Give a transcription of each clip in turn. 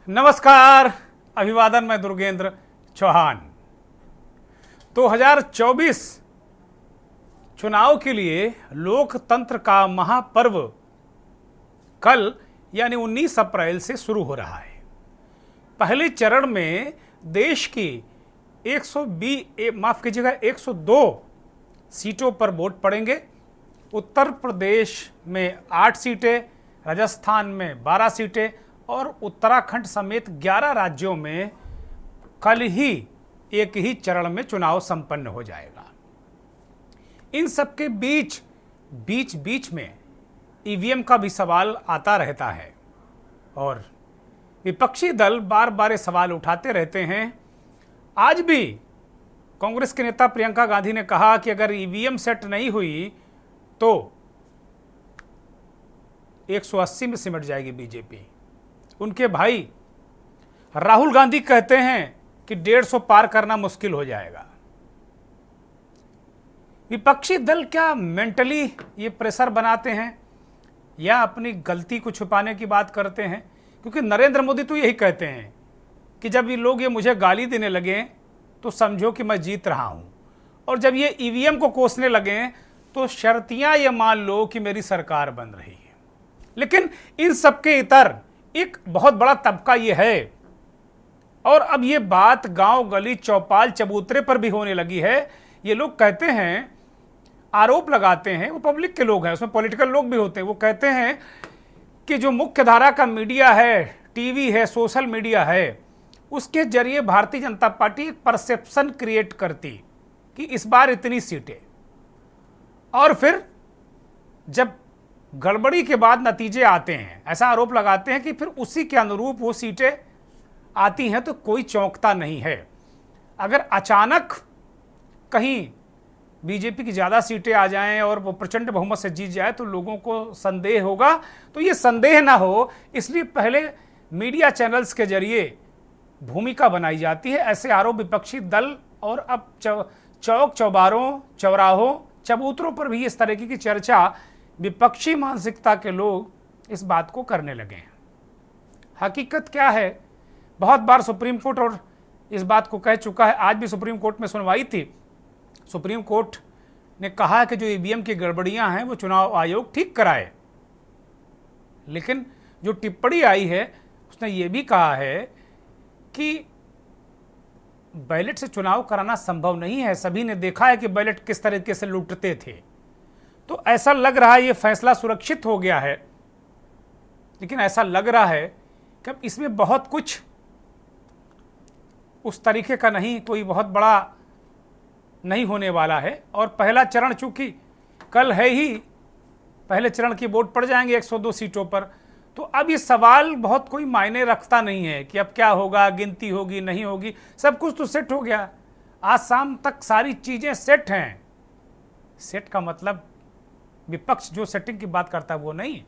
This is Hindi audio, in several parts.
नमस्कार, अभिवादन। मैं दुर्गेंद्र चौहान। 2024 चुनाव के लिए लोकतंत्र का महापर्व कल यानी 19 अप्रैल से शुरू हो रहा है। पहले चरण में देश की 102 सीटों पर वोट पड़ेंगे। उत्तर प्रदेश में 8 सीटें, राजस्थान में 12 सीटें और उत्तराखंड समेत 11 राज्यों में कल ही एक ही चरण में चुनाव संपन्न हो जाएगा। इन सबके बीच बीच में ईवीएम का भी सवाल आता रहता है और विपक्षी दल बार बार ये सवाल उठाते रहते हैं। आज भी कांग्रेस के नेता प्रियंका गांधी ने कहा कि अगर ईवीएम सेट नहीं हुई तो 180 में सिमट जाएगी बीजेपी। उनके भाई राहुल गांधी कहते हैं कि 150 पार करना मुश्किल हो जाएगा। विपक्षी दल क्या मेंटली ये प्रेशर बनाते हैं या अपनी गलती को छुपाने की बात करते हैं? क्योंकि नरेंद्र मोदी तो यही कहते हैं कि जब ये लोग मुझे गाली देने लगे तो समझो कि मैं जीत रहा हूं, और जब ये ईवीएम को कोसने लगे तो शर्तियां ये मान लो कि मेरी सरकार बन रही है। लेकिन इन सबके इतर एक बहुत बड़ा तबका ये है, और अब ये बात गांव गली चौपाल चबूतरे पर भी होने लगी है। ये लोग कहते हैं, आरोप लगाते हैं, वो पब्लिक के लोग हैं, उसमें पॉलिटिकल लोग भी होते हैं, वो कहते हैं कि जो मुख्य धारा का मीडिया है, टीवी है, सोशल मीडिया है, उसके जरिए भारतीय जनता पार्टी एक परसेप्शन क्रिएट करती कि इस बार इतनी सीटें, और फिर जब गड़बड़ी के बाद नतीजे आते हैं, ऐसा आरोप लगाते हैं कि फिर उसी के अनुरूप वो सीटें आती हैं तो कोई चौंकता नहीं है। अगर अचानक कहीं बीजेपी की ज़्यादा सीटें आ जाएं और वो प्रचंड बहुमत से जीत जाए तो लोगों को संदेह होगा। तो ये संदेह ना हो इसलिए पहले मीडिया चैनल्स के जरिए भूमिका बनाई जाती है। ऐसे आरोप विपक्षी दल और अब चौक चौबारों चौराहों चबूतरों पर भी इस तरीके की चर्चा विपक्षी मानसिकता के लोग इस बात को करने लगे हैं। हकीकत क्या है? बहुत बार सुप्रीम कोर्ट और इस बात को कह चुका है। आज भी सुप्रीम कोर्ट में सुनवाई थी। सुप्रीम कोर्ट ने कहा कि जो ईवीएम की गड़बड़ियां हैं वो चुनाव आयोग ठीक कराए, लेकिन जो टिप्पणी आई है उसने ये भी कहा है कि बैलेट से चुनाव कराना संभव नहीं है। सभी ने देखा है कि बैलेट किस तरीके से लूटते थे। तो ऐसा लग रहा है ये फैसला सुरक्षित हो गया है, लेकिन ऐसा लग रहा है कि अब इसमें बहुत कुछ उस तरीके का नहीं, कोई बहुत बड़ा नहीं होने वाला है। और पहला चरण चूंकि कल है ही, पहले चरण की वोट पड़ जाएंगे 102 सीटों पर, तो अब ये सवाल बहुत कोई मायने रखता नहीं है कि अब क्या होगा, गिनती होगी नहीं होगी, सब कुछ तो सेट हो गया। आज शाम तक सारी चीजें सेट हैं। सेट का मतलब विपक्ष जो सेटिंग की बात करता है वो नहीं।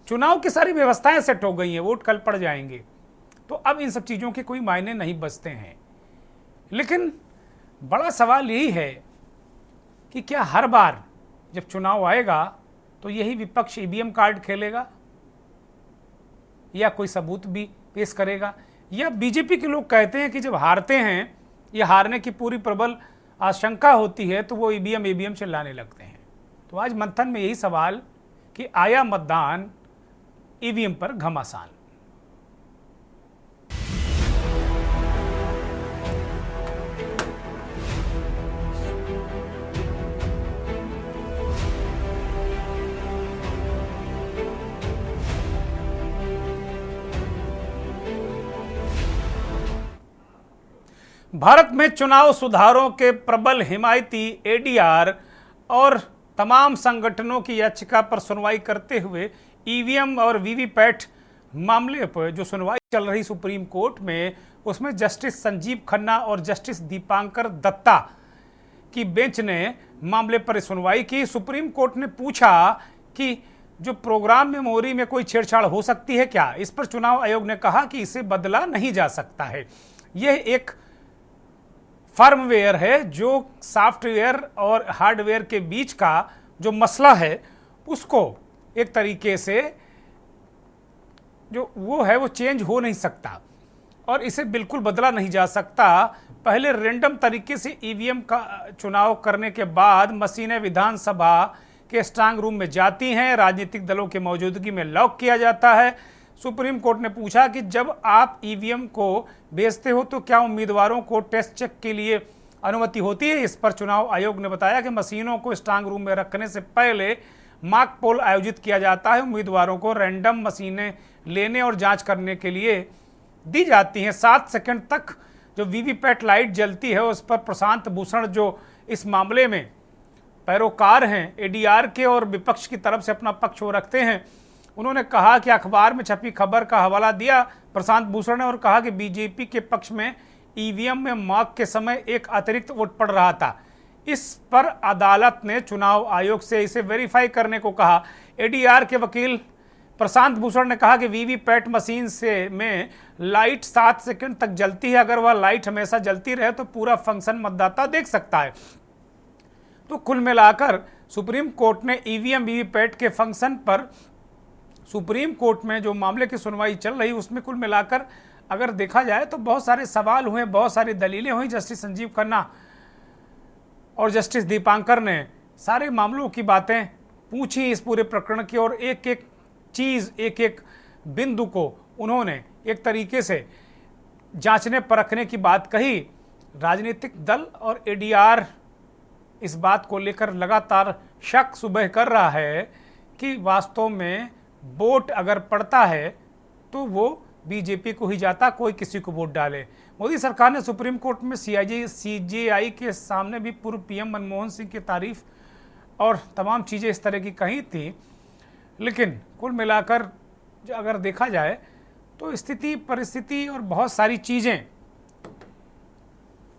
चुनाव की सारी व्यवस्थाएं सेट हो गई हैं, वोट कल पड़ जाएंगे, तो अब इन सब चीज़ों के कोई मायने नहीं बचते हैं। लेकिन बड़ा सवाल यही है कि क्या हर बार जब चुनाव आएगा तो यही विपक्ष ईवीएम कार्ड खेलेगा या कोई सबूत भी पेश करेगा? या बीजेपी के लोग कहते हैं कि जब हारते हैं या हारने की पूरी प्रबल आशंका होती है तो वो ईवीएम चिल्लाने लगते हैं। तो आज मंथन में यही सवाल कि आया मतदान ईवीएम पर घमासान। भारत में चुनाव सुधारों के प्रबल हिमायती एडीआर और तमाम संगठनों की याचिका पर सुनवाई करते हुए ईवीएम और वीवीपैट मामले पर जो सुनवाई चल रही सुप्रीम कोर्ट में, उसमें जस्टिस संजीव खन्ना और जस्टिस दीपांकर दत्ता की बेंच ने मामले पर सुनवाई की। सुप्रीम कोर्ट ने पूछा कि जो प्रोग्राम मेमोरी में कोई छेड़छाड़ हो सकती है क्या? इस पर चुनाव आयोग ने कहा कि इसे बदला नहीं जा सकता है। यह एक फर्मवेयर है जो सॉफ्टवेयर और हार्डवेयर के बीच का जो मसला है उसको एक तरीके से जो वो है वो चेंज हो नहीं सकता और इसे बिल्कुल बदला नहीं जा सकता। पहले रैंडम तरीके से ईवीएम का चुनाव करने के बाद मशीनें विधानसभा के स्ट्रांग रूम में जाती हैं, राजनीतिक दलों की मौजूदगी में लॉक किया जाता है। सुप्रीम कोर्ट ने पूछा कि जब आप ईवीएम को बेचते हो तो क्या उम्मीदवारों को टेस्ट चेक के लिए अनुमति होती है। इस पर चुनाव आयोग ने बताया कि मशीनों को स्ट्रांग रूम में रखने से पहले मॉक पोल आयोजित किया जाता है। उम्मीदवारों को रैंडम मशीनें लेने और जांच करने के लिए दी जाती हैं। 7 सेकंड तक जो वीवीपैट लाइट जलती है उस पर प्रशांत भूषण जो इस मामले में पैरोकार हैं एडीआर के और विपक्ष की तरफ से अपना पक्ष वो रखते हैं, उन्होंने कहा कि अखबार में छपी खबर का हवाला दिया प्रशांत भूषण ने और कहा कि बीजेपी के पक्ष में ईवीएम में मॉक के समय एक अतिरिक्त वोट पड़ रहा था। इस पर अदालत ने चुनाव आयोग से इसे वेरीफाई करने को कहा। एडीआर के वकील प्रशांत भूषण ने कहा कि वीवीपैट मशीन से में लाइट 7 सेकंड तक जलती है, अगर वह लाइट हमेशा जलती रहे तो पूरा फंक्शन मतदाता देख सकता है। तो कुल मिलाकर सुप्रीम कोर्ट ने ईवीएम वीवीपैट के फंक्शन पर सुप्रीम कोर्ट में जो मामले की सुनवाई चल रही उसमें कुल मिलाकर अगर देखा जाए तो बहुत सारे सवाल हुए, बहुत सारी दलीलें हुई। जस्टिस संजीव खन्ना और जस्टिस दीपांकर ने सारे मामलों की बातें पूछी इस पूरे प्रकरण की और एक एक चीज़ एक एक बिंदु को उन्होंने एक तरीके से जांचने परखने की बात कही। राजनीतिक दल और एडीआर इस बात को लेकर लगातार शक सुबह कर रहा है कि वास्तव में वोट अगर पड़ता है तो वो बीजेपी को ही जाता, कोई किसी को वोट डाले। मोदी सरकार ने सुप्रीम कोर्ट में सीजेआई के सामने भी पूर्व पीएम मनमोहन सिंह की तारीफ और तमाम चीज़ें इस तरह की कही थी, लेकिन कुल मिलाकर अगर देखा जाए तो स्थिति परिस्थिति और बहुत सारी चीज़ें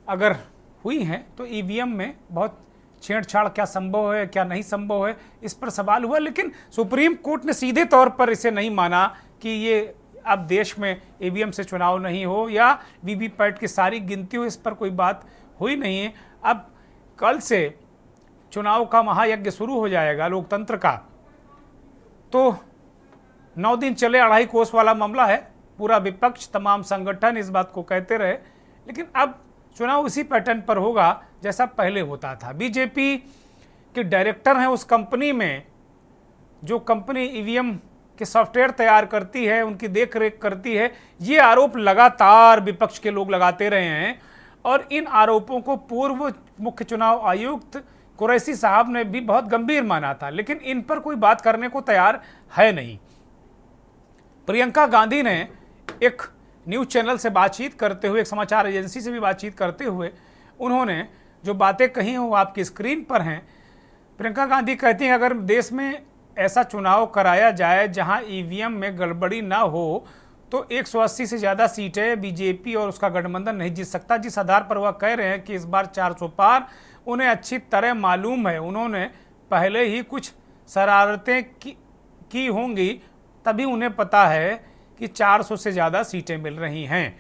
अगर हुई हैं तो ईवीएम में बहुत छेड़छाड़ क्या संभव है क्या नहीं संभव है इस पर सवाल हुआ। लेकिन सुप्रीम कोर्ट ने सीधे तौर पर इसे नहीं माना कि ये अब देश में ईवीएम से चुनाव नहीं हो या वीवीपैट की सारी गिनती हो, इस पर कोई बात हुई नहीं है। अब कल से चुनाव का महायज्ञ शुरू हो जाएगा लोकतंत्र का, तो 9 दिन चले 2.5 कोस वाला मामला है। पूरा विपक्ष तमाम संगठन इस बात को कहते रहे, लेकिन अब चुनाव उसी पैटर्न पर होगा जैसा पहले होता था। बीजेपी के डायरेक्टर हैं उस कंपनी में जो कंपनी ईवीएम के सॉफ्टवेयर तैयार करती है, उनकी देख रेख करती है। ये आरोप लगातार विपक्ष के लोग लगाते रहे हैं और इन आरोपों को पूर्व मुख्य चुनाव आयुक्त कुरैशी साहब ने भी बहुत गंभीर माना था, लेकिन इन पर कोई बात करने को तैयार है नहीं। प्रियंका गांधी ने एक न्यूज़ चैनल से बातचीत करते हुए, एक समाचार एजेंसी से भी बातचीत करते हुए उन्होंने जो बातें कही हैं वो आपकी स्क्रीन पर हैं। प्रियंका गांधी कहती हैं अगर देश में ऐसा चुनाव कराया जाए जहां ईवीएम में गड़बड़ी ना हो तो 180 से ज़्यादा सीटें बीजेपी और उसका गठबंधन नहीं जीत सकता। जिस आधार पर वह कह रहे हैं कि इस बार 400 पार उन्हें अच्छी तरह मालूम है, उन्होंने पहले ही कुछ शरारतें की होंगी तभी उन्हें पता है कि 400 से ज़्यादा सीटें मिल रही हैं।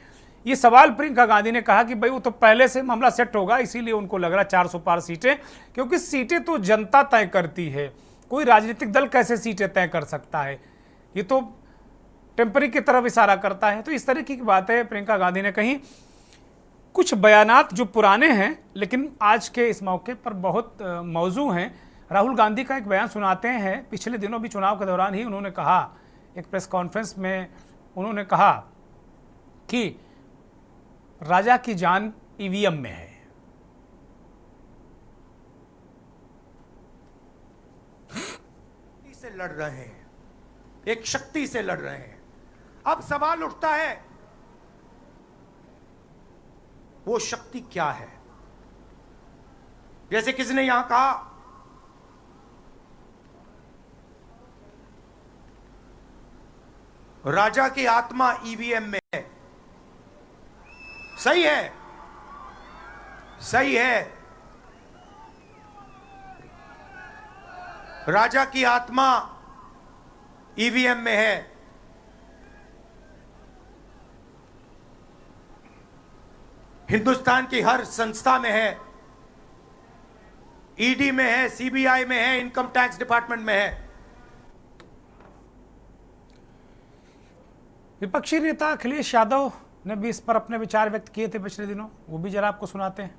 ये सवाल प्रियंका गांधी ने कहा कि भाई वो तो पहले से मामला सेट होगा, इसीलिए उनको लग रहा है 400 पार सीटें, क्योंकि सीटें तो जनता तय करती है, कोई राजनीतिक दल कैसे सीटें तय कर सकता है, ये तो टेम्परी की तरफ इशारा करता है। तो इस तरह की बातें प्रियंका गांधी ने कही। कुछ बयानात जो पुराने हैं लेकिन आज के इस मौके पर बहुत मौजू हैं। राहुल गांधी का एक बयान सुनाते हैं। पिछले दिनों भी चुनाव के दौरान ही उन्होंने कहा, एक प्रेस कॉन्फ्रेंस में उन्होंने कहा कि राजा की जान ईवीएम में है। से लड़ रहे हैं, एक शक्ति से लड़ रहे हैं। अब सवाल उठता है वो शक्ति क्या है। जैसे किसी ने यहां कहा राजा की आत्मा ईवीएम में है। सही है, सही है, राजा की आत्मा ईवीएम में है। हिंदुस्तान की हर संस्था में है, ईडी में है, सीबीआई में है, इनकम टैक्स डिपार्टमेंट में है। विपक्षी नेता अखिलेश यादव ने भी इस पर अपने विचार व्यक्त किए थे पिछले दिनों, वो भी जरा आपको सुनाते हैं।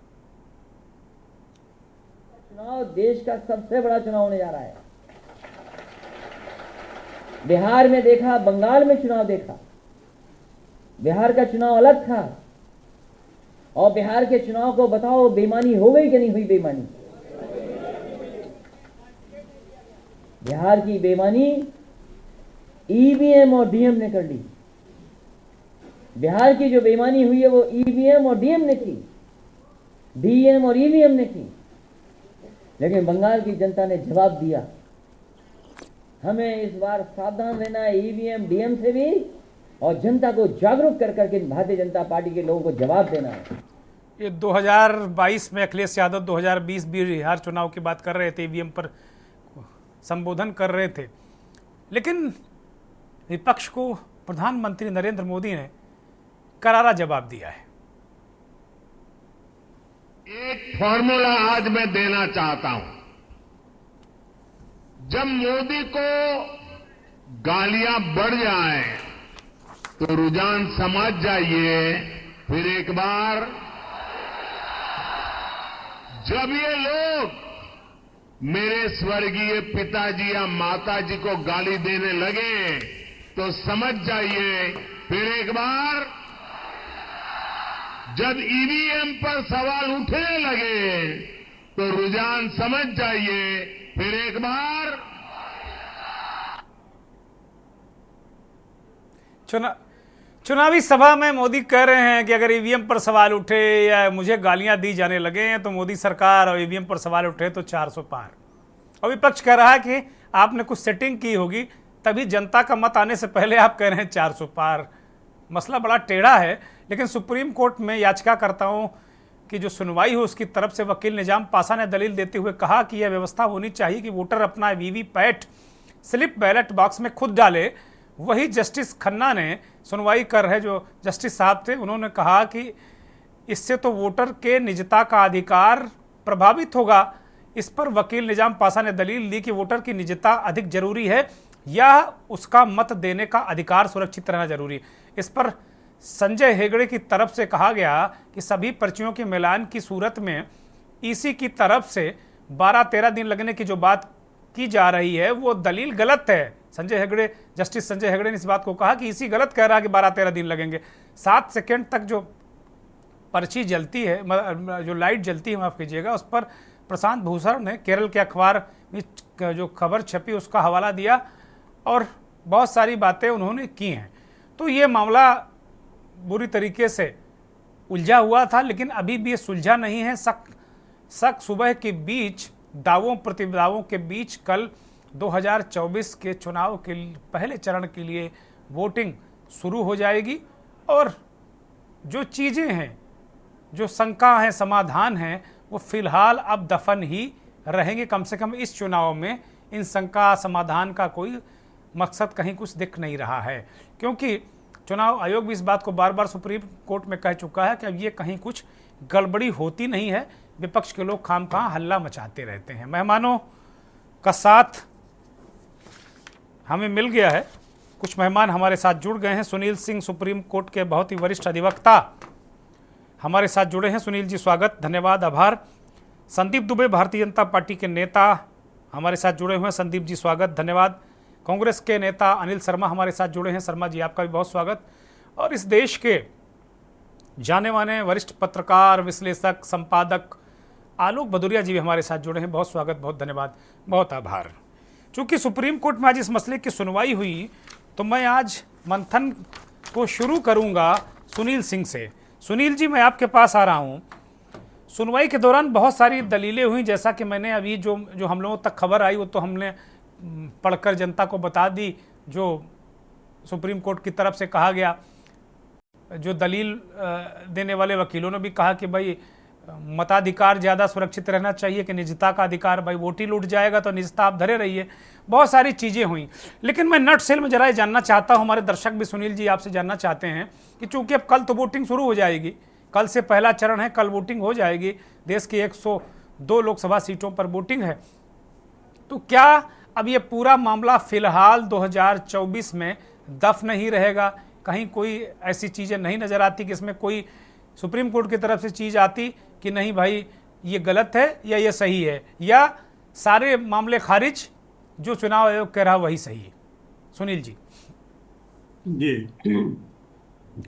चुनाव देश का सबसे बड़ा चुनाव होने जा रहा है। बिहार में देखा, बंगाल में चुनाव देखा, बिहार का चुनाव अलग था। और बिहार के चुनाव को बताओ, बेईमानी हो गई कि नहीं हुई? बेईमानी, बिहार की बेईमानी ईवीएम और डीएम ने कर ली। बिहार की जो बेईमानी हुई है वो ईवीएम और डीएम ने की, डीएम और ईवीएम ने की। लेकिन बंगाल की जनता ने जवाब दिया। हमें इस बार सावधान रहना है ईवीएम डीएम से भी, और जनता को जागरूक कर करके भारतीय जनता पार्टी के लोगों को जवाब देना है। ये 2022 में अखिलेश यादव 2020 बिहार चुनाव की बात कर रहे थे, ईवीएम पर संबोधन कर रहे थे। लेकिन विपक्ष को प्रधानमंत्री नरेंद्र मोदी ने करारा जवाब दिया है। एक फॉर्मूला आज मैं देना चाहता हूं। जब मोदी को गालियां बढ़ जाए तो रुझान समझ जाइए, फिर एक बार जब ये लोग मेरे स्वर्गीय पिताजी या माताजी को गाली देने लगे तो समझ जाइए, फिर एक बार जब ईवीएम पर सवाल उठने लगे तो रुझान समझ जाइए, फिर एक बार चुनावी सभा में मोदी कह रहे हैं कि अगर ईवीएम पर सवाल उठे या मुझे गालियां दी जाने लगे तो मोदी सरकार, और ईवीएम पर सवाल उठे तो 400 पार। और विपक्ष कह रहा है कि आपने कुछ सेटिंग की होगी, तभी जनता का मत आने से पहले आप कह रहे हैं 400 पार। मसला बड़ा टेढ़ा है। लेकिन सुप्रीम कोर्ट में याचिकाकर्ताओं की जो सुनवाई हो, उसकी तरफ से वकील निजाम पासा ने दलील देते हुए कहा कि यह व्यवस्था होनी चाहिए कि वोटर अपना वीवीपैट स्लिप बैलेट बॉक्स में खुद डाले। वही जस्टिस खन्ना ने सुनवाई कर रहे जो जस्टिस साहब थे, उन्होंने कहा कि इससे तो वोटर के निजता का अधिकार प्रभावित होगा। इस पर वकील निजाम पासा ने दलील दी कि वोटर की निजता अधिक जरूरी है या उसका मत देने का अधिकार सुरक्षित रहना जरूरी है। इस पर संजय हेगड़े की तरफ से कहा गया कि सभी पर्चियों के मिलान की सूरत में ईसी की तरफ से 12-13 दिन लगने की जो बात की जा रही है वो दलील गलत है। जस्टिस संजय हेगड़े ने इस बात को कहा कि ईसी गलत कह रहा है कि 12-13 दिन लगेंगे। 7 सेकेंड तक जो पर्ची जलती है, जो लाइट जलती है, माफ कीजिएगा, उस पर प्रशांत भूषण ने केरल के अखबार में जो खबर छपी उसका हवाला दिया और बहुत सारी बातें उन्होंने की हैं। तो ये मामला बुरी तरीके से उलझा हुआ था, लेकिन अभी भी ये सुलझा नहीं है। शक सुबह के बीच, दावों प्रतिदावों के बीच कल 2024 के चुनाव के पहले चरण के लिए वोटिंग शुरू हो जाएगी। और जो चीज़ें हैं, जो शंका है, समाधान है, वो फिलहाल अब दफन ही रहेंगे। कम से कम इस चुनाव में इन शंका समाधान का कोई मकसद कहीं कुछ दिख नहीं रहा है, क्योंकि चुनाव आयोग भी इस बात को बार बार सुप्रीम कोर्ट में कह चुका है कि अब ये कहीं कुछ गड़बड़ी होती नहीं है। विपक्ष के लोग खामखा हल्ला मचाते रहते हैं। मेहमानों का साथ हमें मिल गया है, कुछ मेहमान हमारे साथ जुड़ गए हैं। सुनील सिंह, सुप्रीम कोर्ट के बहुत ही वरिष्ठ अधिवक्ता, हमारे साथ जुड़े हैं। सुनील जी, स्वागत, धन्यवाद, आभार। संदीप दुबे, भारतीय जनता पार्टी के नेता, हमारे साथ जुड़े हुए हैं। संदीप जी, स्वागत, धन्यवाद। कांग्रेस के नेता अनिल शर्मा हमारे साथ जुड़े हैं। शर्मा जी, आपका भी बहुत स्वागत। और इस देश के जाने माने वरिष्ठ पत्रकार, विश्लेषक, संपादक आलोक भदौरिया जी भी हमारे साथ जुड़े हैं। बहुत स्वागत, बहुत धन्यवाद, बहुत आभार। चूंकि सुप्रीम कोर्ट में आज इस मसले की सुनवाई हुई, तो मैं आज मंथन को शुरू करूंगा सुनील सिंह से। सुनील जी, मैं आपके पास आ रहा हूं। सुनवाई के दौरान बहुत सारी दलीलें हुई, जैसा कि मैंने अभी जो हम लोगों तक खबर आई वो तो हमने पढ़कर जनता को बता दी। जो सुप्रीम कोर्ट की तरफ से कहा गया, जो दलील देने वाले वकीलों ने भी कहा कि भाई मताधिकार ज़्यादा सुरक्षित रहना चाहिए कि निजता का अधिकार, भाई वोट ही लूट जाएगा तो निजता आप धरे रहिए। बहुत सारी चीज़ें हुई, लेकिन मैं नट सेल में जरा ये जानना चाहता हूँ, हमारे दर्शक भी सुनील जी आपसे जानना चाहते हैं कि चूंकि अब कल तो वोटिंग शुरू हो जाएगी, कल से पहला चरण है, कल वोटिंग हो जाएगी, देश की 102 लोकसभा सीटों पर वोटिंग है, तो क्या अब ये पूरा मामला फिलहाल 2024 में दफ नहीं रहेगा? कहीं कोई ऐसी चीज़ें नहीं नज़र आती कि इसमें कोई सुप्रीम कोर्ट की तरफ से चीज़ आती कि नहीं भाई ये गलत है या ये सही है, या सारे मामले खारिज, जो चुनाव आयोग कह रहा वही सही है? सुनील जी। जी,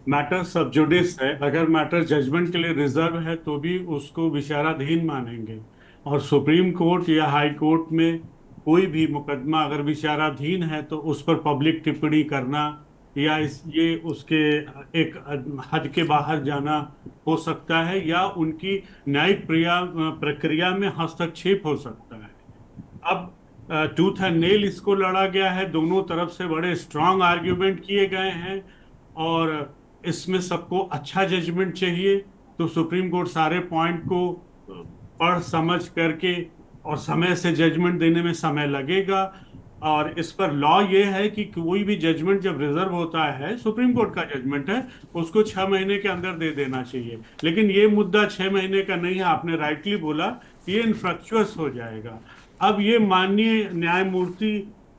मैटर सब जुडिस है। अगर मैटर जजमेंट के लिए रिजर्व है तो भी उसको विचाराधीन मानेंगे, और सुप्रीम कोर्ट या हाई कोर्ट में कोई भी मुकदमा अगर विचाराधीन है तो उस पर पब्लिक टिप्पणी करना या ये उसके एक हद के बाहर जाना हो सकता है, या उनकी न्यायिक प्रक्रिया में हस्तक्षेप हो सकता है। अब टूथ एंड नेल इसको लड़ा गया है, दोनों तरफ से बड़े स्ट्रांग आर्ग्यूमेंट किए गए हैं, और इसमें सबको अच्छा जजमेंट चाहिए। तो सुप्रीम कोर्ट सारे पॉइंट को पढ़ समझ करके और समय से जजमेंट देने में समय लगेगा। और इस पर लॉ ये है कि कोई भी जजमेंट जब रिजर्व होता है, सुप्रीम कोर्ट का जजमेंट है, उसको 6 महीने के अंदर दे देना चाहिए। लेकिन ये मुद्दा 6 महीने का नहीं है, आपने राइटली बोला, ये इनफ्रक्चुअस हो जाएगा। अब ये माननीय न्यायमूर्ति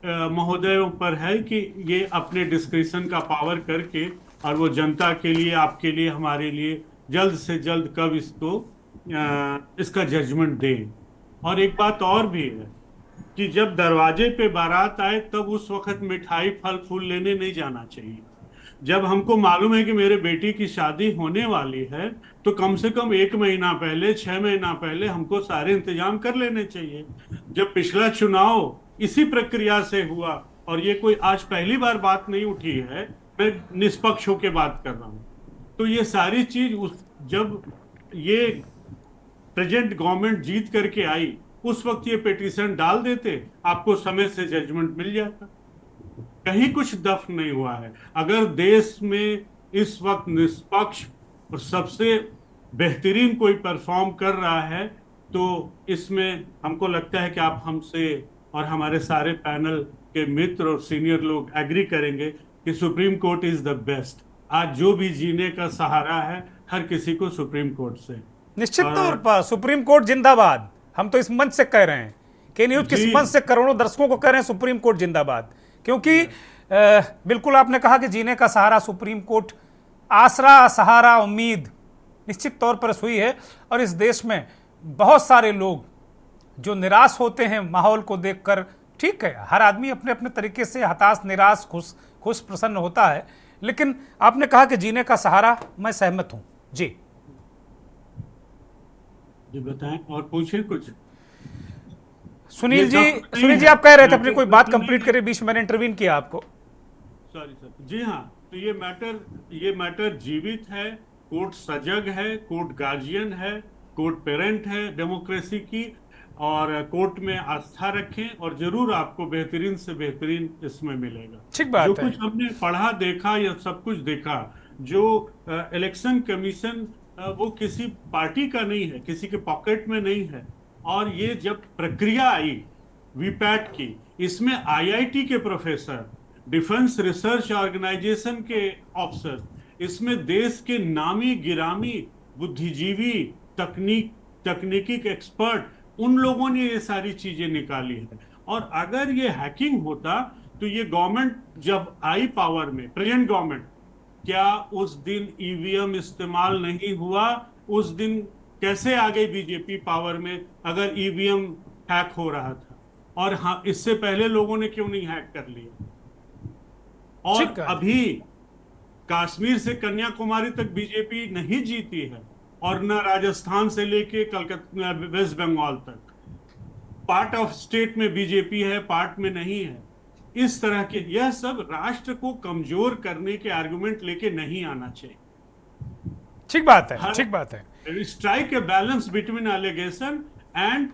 महोदयों पर है कि ये अपने डिस्क्रिप्शन का पावर करके, और वो जनता के लिए, आपके लिए, हमारे लिए जल्द से जल्द कब इसका जजमेंट दें। और एक बात और भी है कि जब दरवाजे पे बारात आए तब उस वक्त मिठाई फल फूल लेने नहीं जाना चाहिए। जब हमको मालूम है कि मेरे बेटी की शादी होने वाली है तो कम से कम 1 महीना पहले, 6 महीना पहले हमको सारे इंतजाम कर लेने चाहिए। जब पिछला चुनाव इसी प्रक्रिया से हुआ, और ये कोई आज पहली बार बात नहीं उठी है, मैं निष्पक्ष होकर बात कर रहा हूँ, तो ये सारी चीज जब ये प्रेजेंट गवर्नमेंट जीत करके आई उस वक्त ये पिटीशन डाल देते, आपको समय से जजमेंट मिल जाता। कहीं कुछ दफन नहीं हुआ है। अगर देश में इस वक्त निष्पक्ष और सबसे बेहतरीन कोई परफॉर्म कर रहा है तो इसमें हमको लगता है कि आप हमसे और हमारे सारे पैनल के मित्र और सीनियर लोग एग्री करेंगे कि supreme court is the best. आज जो भी जीने का सहारा है हर किसी को सुप्रीम कोर्ट से। निश्चित तौर पर सुप्रीम कोर्ट जिंदाबाद। हम तो इस मंच से कह रहे हैं, के न्यूज के इस मंच से करोड़ों दर्शकों को कह रहे हैं सुप्रीम कोर्ट जिंदाबाद, क्योंकि बिल्कुल आपने कहा कि जीने का सहारा सुप्रीम कोर्ट, आसरा, सहारा, उम्मीद निश्चित तौर पर हुई है। और इस देश में बहुत सारे लोग जो निराश होते हैं माहौल को देखकर, ठीक है, हर आदमी अपने अपने तरीके से हताश, निराश, खुश प्रसन्न होता है, लेकिन आपने कहा कि जीने का सहारा, मैं सहमत हूं जी। जी बताएं और पूछें कुछ। सुनील जी आप कह रहे थे, अपनी कोई बात कंप्लीट करिए, बीच में मैंने इंटरवीन किया आपको। Sorry sir. जी हाँ, तो ये मैटर जीवित है, कोर्ट सजग है, कोर्ट गार्जियन है, कोर्ट पेरेंट है डेमोक्रेसी की, और कोर्ट में आस्था रखें और जरूर आपको बेहतरीन से बेहतरीन इसमें मिलेगा। ठीक बात जो है। कुछ हमने पढ़ा देखा या सब कुछ देखा, जो इलेक्शन कमीशन वो किसी पार्टी का नहीं है, किसी के पॉकेट में नहीं है। और ये जब प्रक्रिया आई वीपैट की, इसमें आईआईटी के प्रोफेसर, डिफेंस रिसर्च ऑर्गेनाइजेशन के ऑफिसर, इसमें देश के नामी गिरामी बुद्धिजीवी, तकनीकी एक्सपर्ट, उन लोगों ने ये सारी चीजें निकाली है। और अगर ये हैकिंग होता तो ये गवर्नमेंट जब आई पावर में, प्रेजेंट गवर्नमेंट, क्या उस दिन ईवीएम इस्तेमाल नहीं हुआ? उस दिन कैसे आ गई बीजेपी पावर में अगर ईवीएम हैक हो रहा था? और हाँ, इससे पहले लोगों ने क्यों नहीं हैक कर लिया? और अभी कश्मीर से कन्याकुमारी तक बीजेपी नहीं जीती है, और न राजस्थान से लेके कलकत्ता, वेस्ट बंगाल तक। पार्ट ऑफ स्टेट में बीजेपी है, पार्ट में नहीं है। इस तरह के यह सब राष्ट्र को कमजोर करने के आर्गुमेंट लेके नहीं आना चाहिए। ठीक बात है, ठीक बात है। Strike a balance between allegation and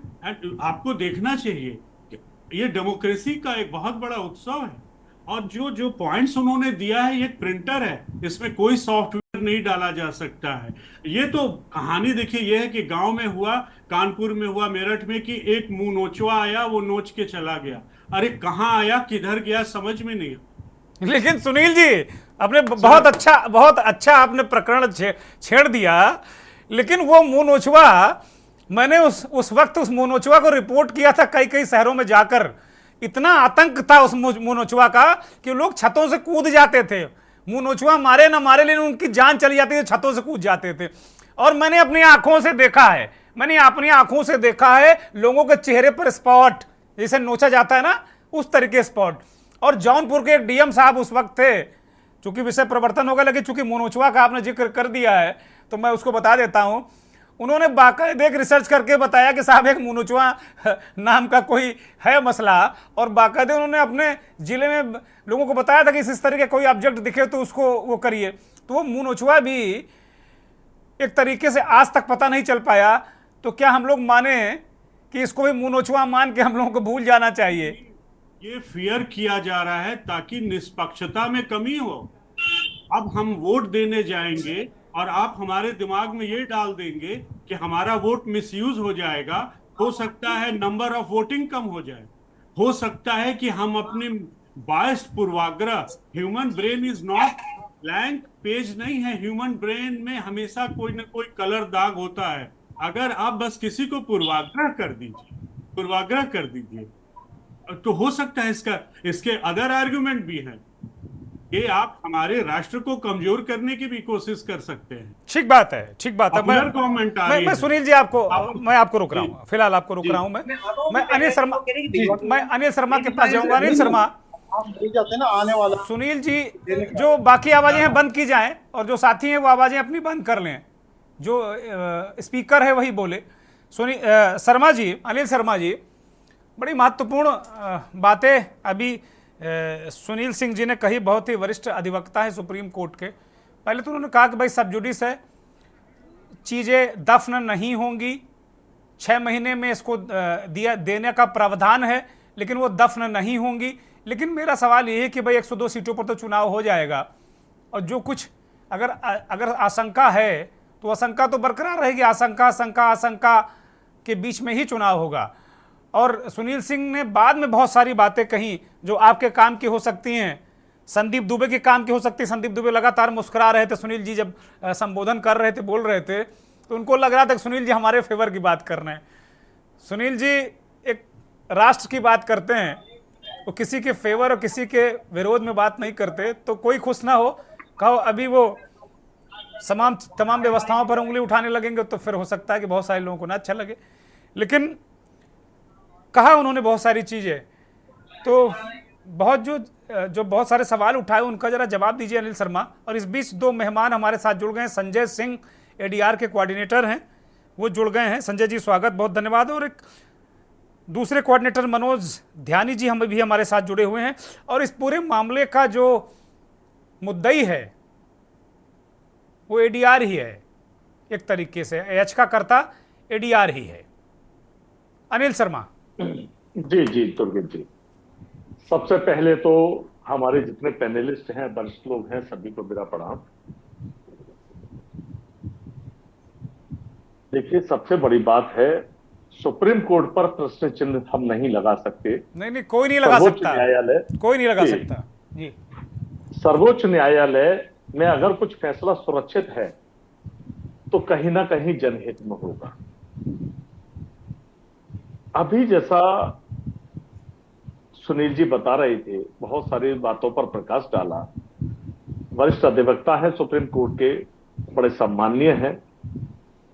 आपको देखना चाहिए कि ये डेमोक्रेसी का एक बहुत बड़ा उत्सव है। और जो पॉइंट्स उन्होंने दिया है, ये प्रिंटर है, इसमें कोई सॉफ्टवेयर नहीं डाला जा सकता है। ये तो कहानी देखिए, ये है कि गांव में हुआ, कानपुर में हुआ, मेरठ में, कि एक मुंह नोचवा आया, वो नोच के चला गया। अरे कहाँ आया, किधर गया, समझ में नहीं। लेकिन सुनील जी, आपने बहुत अच्छा आपने प्रकरण छेड़ दिया। लेकिन वो मुंह नोचवा, मैंने उस वक्त उस मुंह नोचवा को रिपोर्ट किया था कई शहरों में जाकर। इतना आतंक था उस मुंह नोचवा का कि लोग छतों से कूद जाते थे। मुंह नोचुआ मारे ना मारे, लेकिन उनकी जान चली जाती थी, छतों से कूद जाते थे। और मैंने अपनी आंखों से देखा है, मैंने अपनी आंखों से देखा है लोगों के चेहरे पर स्पॉट, जैसे नोचा जाता है ना उस तरीके स्पॉट। और जौनपुर के एक डीएम साहब उस वक्त थे, चूंकि विषय प्रवर्तन होगा, लेकिन चूंकि मुंह नोचुआ का आपने जिक्र कर दिया है तो मैं उसको बता देता हूं। उन्होंने बाकायदे एक रिसर्च करके बताया कि साहब एक मुंह नोचुआ नाम का कोई है मसला, और बाकायदे उन्होंने अपने जिले में लोगों को बताया था कि इस तरह के कोई ऑब्जेक्ट दिखे तो उसको वो करिए। तो वो मुंह नोचुआ भी एक तरीके से आज तक पता नहीं चल पाया। तो क्या हम लोग माने कि इसको भी मुंह नोचुआ मान के हम लोगों को भूल जाना चाहिए? ये फियर किया जा रहा है ताकि निष्पक्षता में कमी हो। अब हम वोट देने जाएंगे और आप हमारे दिमाग में ये डाल देंगे कि हमारा वोट मिसयूज हो जाएगा, हो सकता है नंबर ऑफ वोटिंग कम हो जाए, हो सकता है कि हम अपने बायस्ड पूर्वाग्रह, human brain is not blank page नहीं है, ह्यूमन ब्रेन में हमेशा कोई ना कोई कलर दाग होता है। अगर आप बस किसी को पूर्वाग्रह कर दीजिए तो हो सकता है इसके अदर आर्गुमेंट भी हैं कि आप हमारे राष्ट्र को कमजोर करने की भी कोशिश कर सकते हैं। ठीक बात है, ठीक बात है। मैं सुनील जी मैं आपको रोक रहा हूँ, फिलहाल आपको रोक रहा हूँ। मैं अनिल शर्मा के पास जाऊंगा। अनिल शर्मा, आने वाला सुनील जी, जो बाकी आवाजें हैं बंद की जाएं और जो साथी हैं वो आवाजें अपनी बंद कर लें, जो स्पीकर है वही बोले। शर्मा जी, अनिल शर्मा जी, बड़ी महत्वपूर्ण बातें अभी सुनील सिंह जी ने कही, बहुत ही वरिष्ठ अधिवक्ता है सुप्रीम कोर्ट के। पहले तो उन्होंने कहा कि भाई सब जुडिस है, चीज़ें दफन नहीं होंगी, 6 महीने में इसको देने का प्रावधान है, लेकिन वो दफन नहीं होंगी। लेकिन मेरा सवाल ये है कि भाई 102 सीटों पर तो चुनाव हो जाएगा, और जो कुछ अगर आशंका है तो आशंका तो बरकरार रहेगी। आशंका के बीच में ही चुनाव होगा। और सुनील सिंह ने बाद में बहुत सारी बातें कही जो आपके काम की हो सकती हैं, संदीप दुबे के काम की हो सकती है। संदीप दुबे लगातार मुस्कुरा रहे थे, सुनील जी जब संबोधन कर रहे थे, बोल रहे थे, तो उनको लग रहा था कि सुनील जी हमारे फेवर की बात कर रहे हैं। सुनील जी एक राष्ट्र की बात करते हैं, वो किसी के फेवर और किसी के विरोध में बात नहीं करते। तो कोई खुश ना हो, कहो अभी वो तमाम व्यवस्थाओं पर उंगली उठाने लगेंगे तो फिर हो सकता है कि बहुत सारे लोगों को ना अच्छा लगे। लेकिन कहा उन्होंने बहुत सारी चीज़ें, तो बहुत सारे सवाल उठाए, उनका जरा जवाब दीजिए अनिल शर्मा। और इस बीच 2 मेहमान हमारे साथ जुड़ गए हैं। संजय सिंह एडीआर के कोऑर्डिनेटर हैं, वो जुड़ गए हैं। संजय जी स्वागत, बहुत धन्यवाद। और एक दूसरे कोऑर्डिनेटर मनोज ध्यानी जी हम भी हमारे साथ जुड़े हुए हैं। और इस पूरे मामले का जो मुद्दई है वो एडीआर ही है, एक तरीके से याचिकाकर्ता एडीआर ही है। अनिल शर्मा जी तुर्गित जी, सबसे पहले तो हमारे जितने पैनलिस्ट हैं, वरिष्ठ लोग हैं, सभी को मेरा प्रणाम। देखिए, सबसे बड़ी बात है, सुप्रीम कोर्ट पर प्रश्न चिन्ह हम नहीं लगा सकते। नहीं, कोई नहीं लगा सकता, न्यायालय कोई नहीं लगा सकता जी। सर्वोच्च न्यायालय में अगर कुछ फैसला सुरक्षित है तो कहीं ना कहीं जनहित में होगा। अभी जैसा सुनील जी बता रहे थे, बहुत सारी बातों पर प्रकाश डाला। वरिष्ठ अधिवक्ता है सुप्रीम कोर्ट के, बड़े सम्माननीय हैं।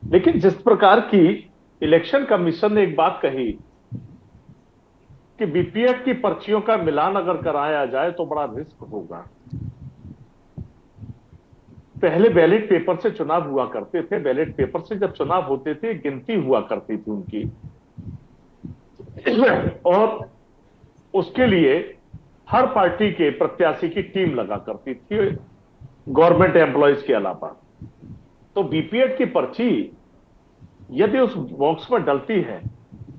लेकिन जिस प्रकार की इलेक्शन कमीशन ने एक बात कही कि बीपीएफ की पर्चियों का मिलान अगर कराया जाए तो बड़ा रिस्क होगा। पहले बैलेट पेपर से चुनाव हुआ करते थे, बैलेट पेपर से जब चुनाव होते थे गिनती हुआ करती थी उनकी, और उसके लिए हर पार्टी के प्रत्याशी की टीम लगा करती थी, गवर्नमेंट एम्प्लॉयज के अलावा। तो बीपीएफ की पर्ची यदि उस बॉक्स में डलती है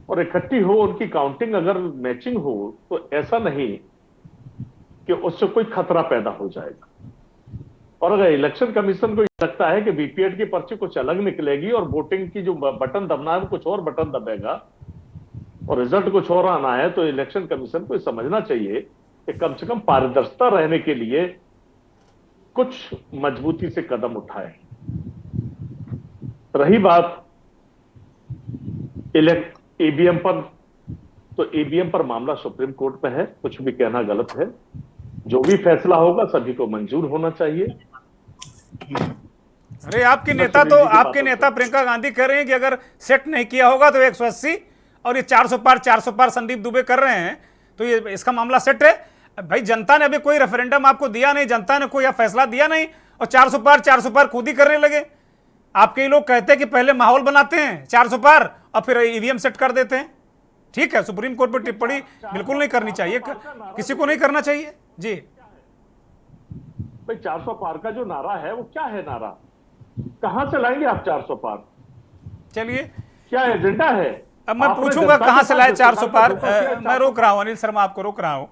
और इकट्ठी हो, उनकी काउंटिंग अगर मैचिंग हो, तो ऐसा नहीं कि उससे कोई खतरा पैदा हो जाएगा। और अगर इलेक्शन कमीशन को लगता है कि बीपीएफ की पर्ची कुछ अलग निकलेगी और वोटिंग की जो बटन दबना है वो कुछ और बटन दबेगा और रिजल्ट कुछ और आना है, तो इलेक्शन कमीशन को समझना चाहिए कि कम से कम पारदर्शिता रहने के लिए कुछ मजबूती से कदम उठाए। रही बात ईवीएम पर, तो ईवीएम पर मामला सुप्रीम कोर्ट में है, कुछ भी कहना गलत है। जो भी फैसला होगा सभी को मंजूर होना चाहिए। अरे आपके नेता प्रियंका गांधी कह रहे हैं कि अगर सेट नहीं किया होगा तो 180 और ये 400 पार संदीप दुबे कर रहे हैं, तो ये इसका मामला सेट है। भाई जनता ने अभी कोई रेफरेंडम आपको दिया नहीं, जनता ने कोई फैसला दिया नहीं और 400 पार खुद ही करने लगे। आपके ही लोग कहते हैं कि पहले माहौल बनाते हैं 400 पार और फिर ईवीएम सेट कर देते हैं। ठीक है, सुप्रीम कोर्ट पर टिप्पणी बिल्कुल नहीं करनी चाहिए, किसी को नहीं करना चाहिए जी। भाई 400 पार का जो नारा है वो क्या है नारा? कहां से लाएंगे आप 400 पार? चलिए, क्या एजेंडा है? अब मैं पूछूंगा कहां से लाए 400 पार। मैं रोक रहा हूं अनिल शर्मा, आपको रोक रहा हूं।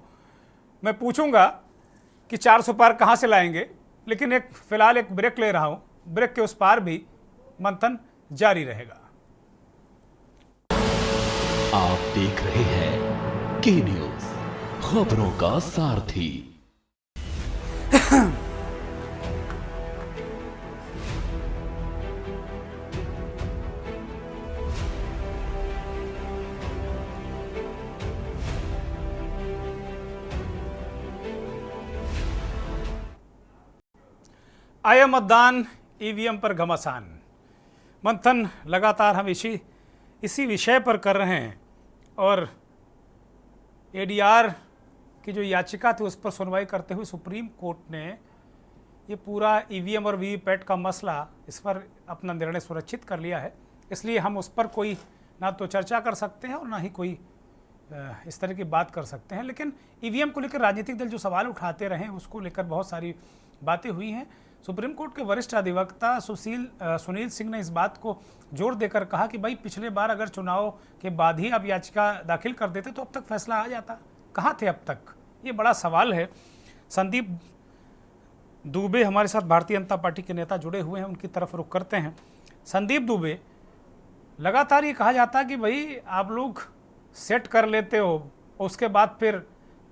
मैं पूछूंगा कि 400 पार कहां से लाएंगे, लेकिन एक फिलहाल एक ब्रेक ले रहा हूं। ब्रेक के उस पार भी मंथन जारी रहेगा। आप देख रहे हैं के न्यूज, खबरों का सारथी। आया मतदान, ईवीएम पर घमासान। मंथन लगातार हम इसी विषय पर कर रहे हैं और एडीआर की जो याचिका थी उस पर सुनवाई करते हुए सुप्रीम कोर्ट ने ये पूरा ईवीएम और वीवीपैट का मसला, इस पर अपना निर्णय सुरक्षित कर लिया है। इसलिए हम उस पर कोई ना तो चर्चा कर सकते हैं और ना ही कोई इस तरह की बात कर सकते हैं। लेकिन ईवीएम को लेकर राजनीतिक दल जो सवाल उठाते रहे उसको लेकर बहुत सारी बातें हुई हैं। सुप्रीम कोर्ट के वरिष्ठ अधिवक्ता सुनील सिंह ने इस बात को जोर देकर कहा कि भाई पिछले बार अगर चुनाव के बाद ही आप याचिका दाखिल कर देते तो अब तक फैसला आ जाता, कहाँ थे अब तक? ये बड़ा सवाल है। संदीप दुबे हमारे साथ भारतीय जनता पार्टी के नेता जुड़े हुए हैं, उनकी तरफ रुख करते हैं। संदीप दुबे, लगातार ये कहा जाता है कि भाई आप लोग सेट कर लेते हो, उसके बाद फिर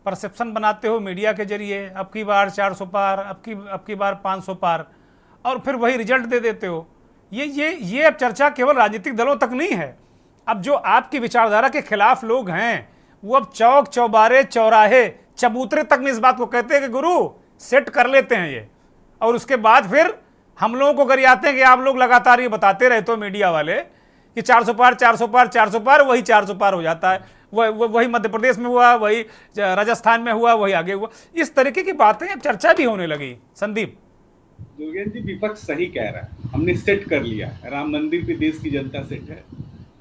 परसेप्शन बनाते हो मीडिया के जरिए, अब की बार 400 पार, अब की बार 500 पार, और फिर वही रिजल्ट दे देते हो। ये अब चर्चा केवल राजनीतिक दलों तक नहीं है। अब जो आपकी विचारधारा के खिलाफ लोग हैं वो अब चौक चौबारे चौराहे चबूतरे तक में इस बात को कहते हैं कि गुरु सेट कर लेते हैं ये, और उसके बाद फिर हम लोगों को गरियाते हैं कि आप लोग लगातार ये बताते रहते हो मीडिया वाले कि 400 पार 400 पार 400 पार, वही 400 पार हो जाता है। वही मध्य प्रदेश में हुआ, वही राजस्थान में हुआ, वही आगे हुआ। इस तरीके की बातें अब चर्चा भी होने लगी। संदीप दुर्गेश जी, विपक्ष सही कह रहा है, हमने सेट कर लिया। राम मंदिर पे देश की जनता सेट है,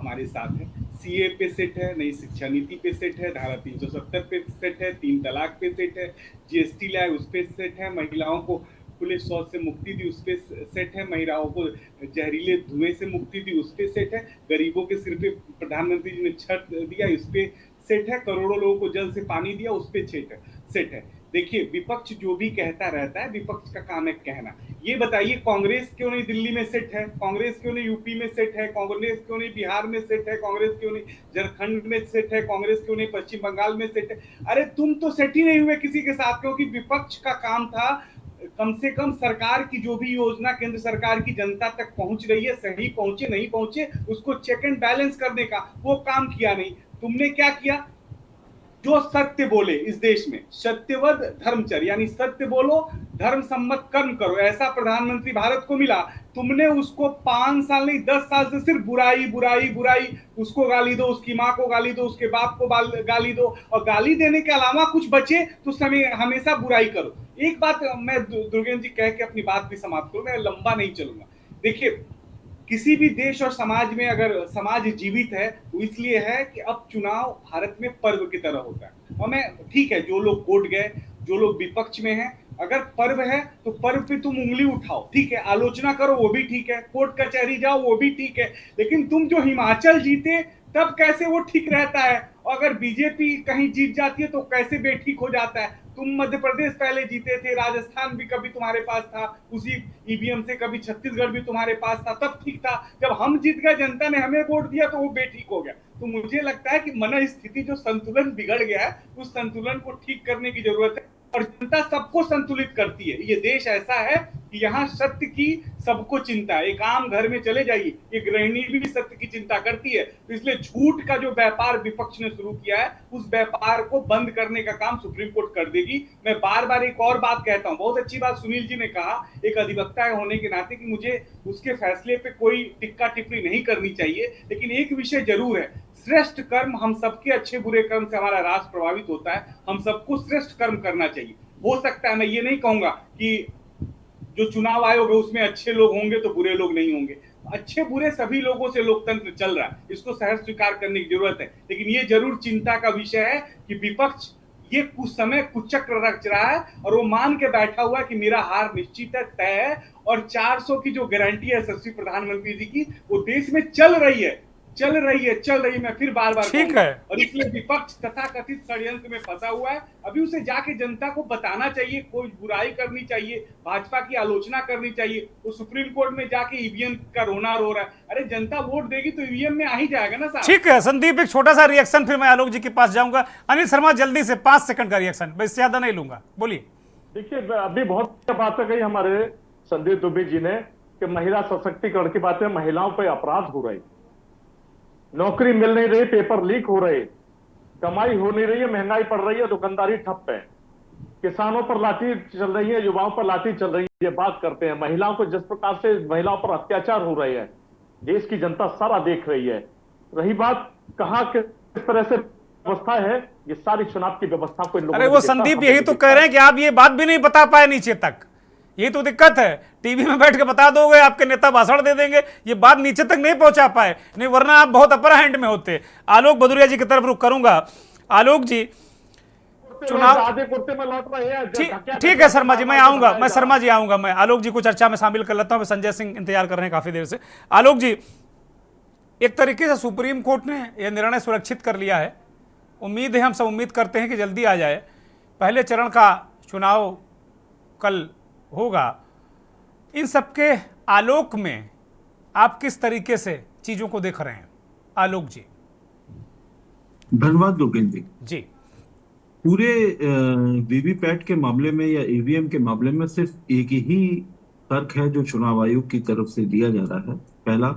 हमारे साथ है। सीए पे सेट है, नई शिक्षा नीति पे सेट है, धारा 370 पे सेट है, 3 तलाक पे सेट है, जीएसटी लाए उस पे सेट है, महिलाओं को खुले शौच से मुक्ति दी उस पे सेट है, महिलाओं को जहरीले धुएं से मुक्ति दी उस पे सेट है, गरीबों के सिर पे प्रधानमंत्री जी ने छत दिया इस पे सेट है, करोड़ों लोगों को जल से पानी दिया उस पे सेट है। देखिए, विपक्ष जो भी कहता रहता है, विपक्ष का काम है कहना। ये बताइए कांग्रेस क्यों नहीं दिल्ली में सेट है, कांग्रेस क्यों नहीं यूपी में सेट है, कांग्रेस क्यों नहीं बिहार में सेट है, कांग्रेस क्यों नहीं झारखंड में सेट है, कांग्रेस क्यों नहीं पश्चिम बंगाल में सेट है? अरे तुम तो सेट ही नहीं हुए किसी के साथ, क्योंकि विपक्ष का काम था कम से कम सरकार की जो भी योजना केंद्र सरकार की जनता तक पहुंच रही है, सही पहुंचे नहीं पहुंचे, उसको चेक एंड बैलेंस करने का वो काम किया नहीं। तुमने क्या किया? जो सत्य बोले इस देश में, सत्यवद धर्मचर्य, यानी सत्य बोलो, धर्म सम्मत कर्म करो, ऐसा प्रधानमंत्री भारत को मिला। तुमने उसको 5 साल नहीं 10 साल से सिर्फ बुराई बुराई बुराई, उसको गाली दो, उसकी माँ को गाली दो, उसके बाप को गाली दो, और गाली देने के अलावा कुछ बचे तो समय हमेशा बुराई करो। एक बात मैं दुर्गेश जी कह के अपनी बात भी समाप्त करूं, मैं लंबा नहीं चलूंगा। देखिए, किसी भी देश और समाज में अगर समाज जीवित है तो इसलिए है कि अब चुनाव भारत में पर्व की तरह होता है। और मैं ठीक है, जो लोग कोर्ट गए, जो लोग विपक्ष में हैं, अगर पर्व है तो पर्व पे तुम उंगली उठाओ, ठीक है, आलोचना करो वो भी ठीक है, कोर्ट कचहरी जाओ वो भी ठीक है, लेकिन तुम जो हिमाचल जीते तब कैसे वो ठीक रहता है, और अगर बीजेपी कहीं जीत जाती है तो कैसे बेठीक हो जाता है। तुम मध्य प्रदेश पहले जीते थे, राजस्थान भी कभी तुम्हारे पास था उसी ईवीएम से, कभी छत्तीसगढ़ भी तुम्हारे पास था, तब ठीक था। जब हम जीत गए, जनता ने हमें वोट दिया तो वो बेठीक हो गया। तो मुझे लगता है कि मन स्थिति जो संतुलन बिगड़ गया है, उस संतुलन को ठीक करने की जरूरत है, और जनता सबको संतुलित करती है। ये देश ऐसा है कि यहाँ सत्य की सबको चिंता है। एक आम घर में चले जाइए, एक गृहिणी भी सत्य की चिंता करती है। तो इसलिए झूठ का जो व्यापार विपक्ष ने शुरू किया है, उस व्यापार को बंद करने का काम सुप्रीम कोर्ट कर देगी। मैं बार बार एक और बात कहता हूं, बहुत अच्छी बात सुनील जी ने कहा एक अधिवक्ता होने के नाते कि मुझे उसके फैसले पे कोई टिक्का टिप्पणी नहीं करनी चाहिए, लेकिन एक विषय जरूर है, श्रेष्ठ कर्म, हम सबके अच्छे बुरे कर्म से हमारा राष्ट्र प्रभावित होता है, हम सबको श्रेष्ठ कर्म करना चाहिए। हो सकता है, मैं ये नहीं कहूंगा कि जो चुनाव आयोग है उसमें अच्छे लोग होंगे तो बुरे लोग नहीं होंगे, अच्छे बुरे सभी लोगों से लोकतंत्र चल रहा है, इसको सहज स्वीकार करने की जरूरत है। लेकिन ये जरूर चिंता का विषय है कि विपक्ष ये कुछ समय कुचक्र रच रहा है और वो मान के बैठा हुआ है कि मेरा हार निश्चित है, तय है, और 400 की जो गारंटी है यशस्वी प्रधानमंत्री जी की, वो देश में चल रही है। मैं फिर बार बार ठीक है। और इसलिए विपक्ष तथा कथित षड्यंत्र में फंसा हुआ है। अभी उसे जाके जनता को बताना चाहिए, कोई बुराई करनी चाहिए, भाजपा की आलोचना करनी चाहिए। वो सुप्रीम कोर्ट में जाके ईवीएम का रोना रो रहा है, अरे जनता वोट देगी तो ईवीएम में आ ही जाएगा ना साहब। ठीक है संदीप, एक छोटा सा रिएक्शन, फिर मैं आलोक जी के पास जाऊंगा। अनिल शर्मा जल्दी से 5 सेकंड का रिएक्शन, मैं इससे ज्यादा नहीं लूंगा, बोलिए। देखिए, अभी बहुत बातें कही हमारे संदीप दुबे जी ने कि महिला सशक्तिकरण की बातें, महिलाओं पर अपराध हो रहे, नौकरी मिल नहीं रही, पेपर लीक हो रहे, कमाई हो नहीं रही है, महंगाई बढ़ रही है, दुकानदारी ठप है, किसानों पर लाठी चल रही है, युवाओं पर लाठी चल रही है। बात करते हैं महिलाओं को, जिस प्रकार से महिलाओं पर अत्याचार हो रहे हैं, देश की जनता सारा देख रही है। रही बात कहा किस तरह से व्यवस्था है, ये सारी चुनाव की व्यवस्था को इन लोगों अरे ने वो देखा, संदीप हमने यही तो देखा। कह रहे हैं कि आप ये बात भी नहीं बता पाए नीचे तक, ये तो दिक्कत है। टीवी में बैठ के बता दोगे, आपके नेता भाषण दे देंगे, ये बात नीचे तक नहीं पहुंचा पाए, नहीं वरना आप बहुत अपर हैंड में होते। आलोक भदौरिया जी की तरफ रुख करूंगा। आलोक जी, चुनाव आधे कुर्ते में लौट रहे हैं। ठीक है शर्मा जी, मैं आऊंगा, मैं शर्मा जी आऊंगा, मैं आलोक जी को चर्चा में शामिल कर लेता हूं। संजय सिंह इंतजार कर रहे हैं काफी देर से। आलोक जी, एक तरीके से सुप्रीम कोर्ट ने यह निर्णय सुरक्षित कर लिया है, उम्मीद है, हम सब उम्मीद करते हैं कि जल्दी आ जाए। पहले चरण का चुनाव कल होगा। इन सबके आलोक में आप किस तरीके से चीजों को देख रहे हैं आलोक जी? धन्यवाद दोगेंद्र जी। पूरे वीवीपैट के मामले में या ईवीएम के मामले में सिर्फ एक ही तर्क है जो चुनाव आयोग की तरफ से दिया जा रहा है। पहला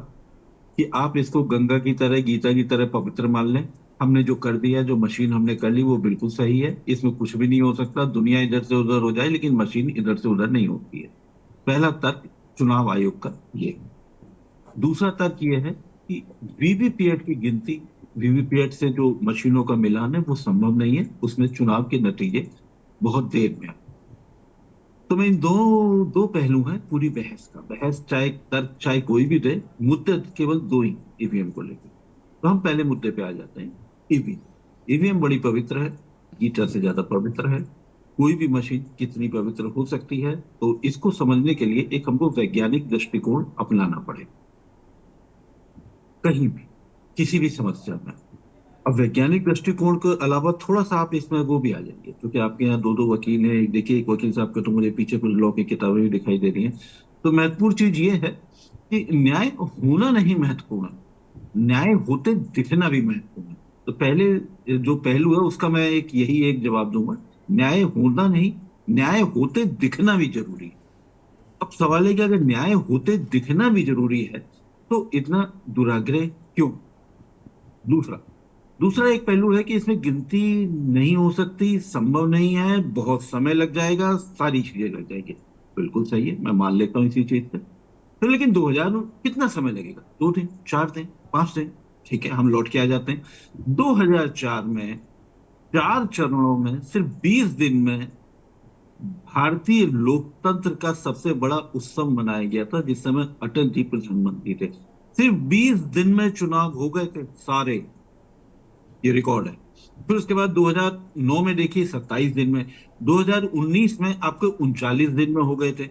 कि आप इसको गंगा की तरह, गीता की तरह पवित्र मान लें। हमने जो कर दिया, जो मशीन हमने कर ली, वो बिल्कुल सही है, इसमें कुछ भी नहीं हो सकता। दुनिया इधर से उधर हो जाए लेकिन मशीन इधर से उधर नहीं होती है। पहला तर्क चुनाव आयोग का ये। दूसरा तर्क ये है कि वीवीपैट की गिनती, वीवीपैट से जो मशीनों का मिलान है वो संभव नहीं है, उसमें चुनाव के नतीजे बहुत देर में। तो मैं इन दो पहलू हैं पूरी बहस का। बहस चाहे तर्क चाहे कोई भी दे, मुद्दे केवल दो ही ईवीएम को लेकर। तो हम पहले मुद्दे पे आ जाते हैं। ईवीएम बड़ी पवित्र है, गीता से ज्यादा पवित्र है। कोई भी मशीन कितनी पवित्र हो सकती है, तो इसको समझने के लिए एक हमको वैज्ञानिक दृष्टिकोण अपनाना पड़ेगा कहीं भी, किसी भी समस्या में। अब वैज्ञानिक दृष्टिकोण के अलावा थोड़ा सा आप इसमें वो भी आ जाएंगे, क्योंकि आपके यहाँ दो वकील हैं। देखिए, एक वकील साहब के तो मुझे पीछे कुछ लॉ की किताबें भी दिखाई दे रही हैं। तो महत्वपूर्ण चीज ये है कि न्याय होना नहीं महत्वपूर्ण, न्याय होते दिखना भी महत्वपूर्ण है। तो पहले जो पहलू है उसका मैं यही एक जवाब दूंगा, न्याय होना नहीं, न्याय होते दिखना भी जरूरी है। अब सवाल है कि अगर न्याय होते दिखना भी जरूरी है तो इतना दुराग्रह क्यों? दूसरा एक पहलू है कि इसमें गिनती नहीं हो सकती, संभव नहीं है, बहुत समय लग जाएगा, सारी चीजें लग जाएगी। बिल्कुल सही है, मैं मान लेता हूँ इसी चीज से। तो लेकिन 2000 कितना समय लगेगा? 2 दिन, 4 दिन, 5 दिन, ठीक है, हम लौट के आ जाते हैं। 2004 में 4 चरणों में सिर्फ 20 दिन में भारतीय लोकतंत्र का सबसे बड़ा उत्सव मनाया गया था, जिस समय अटल जी प्रधानमंत्री थे। सिर्फ 20 दिन में चुनाव हो गए थे सारे, ये रिकॉर्ड है। फिर उसके बाद 2009 में देखिए 27 दिन में, 2019 में आपके 39 दिन में हो गए थे।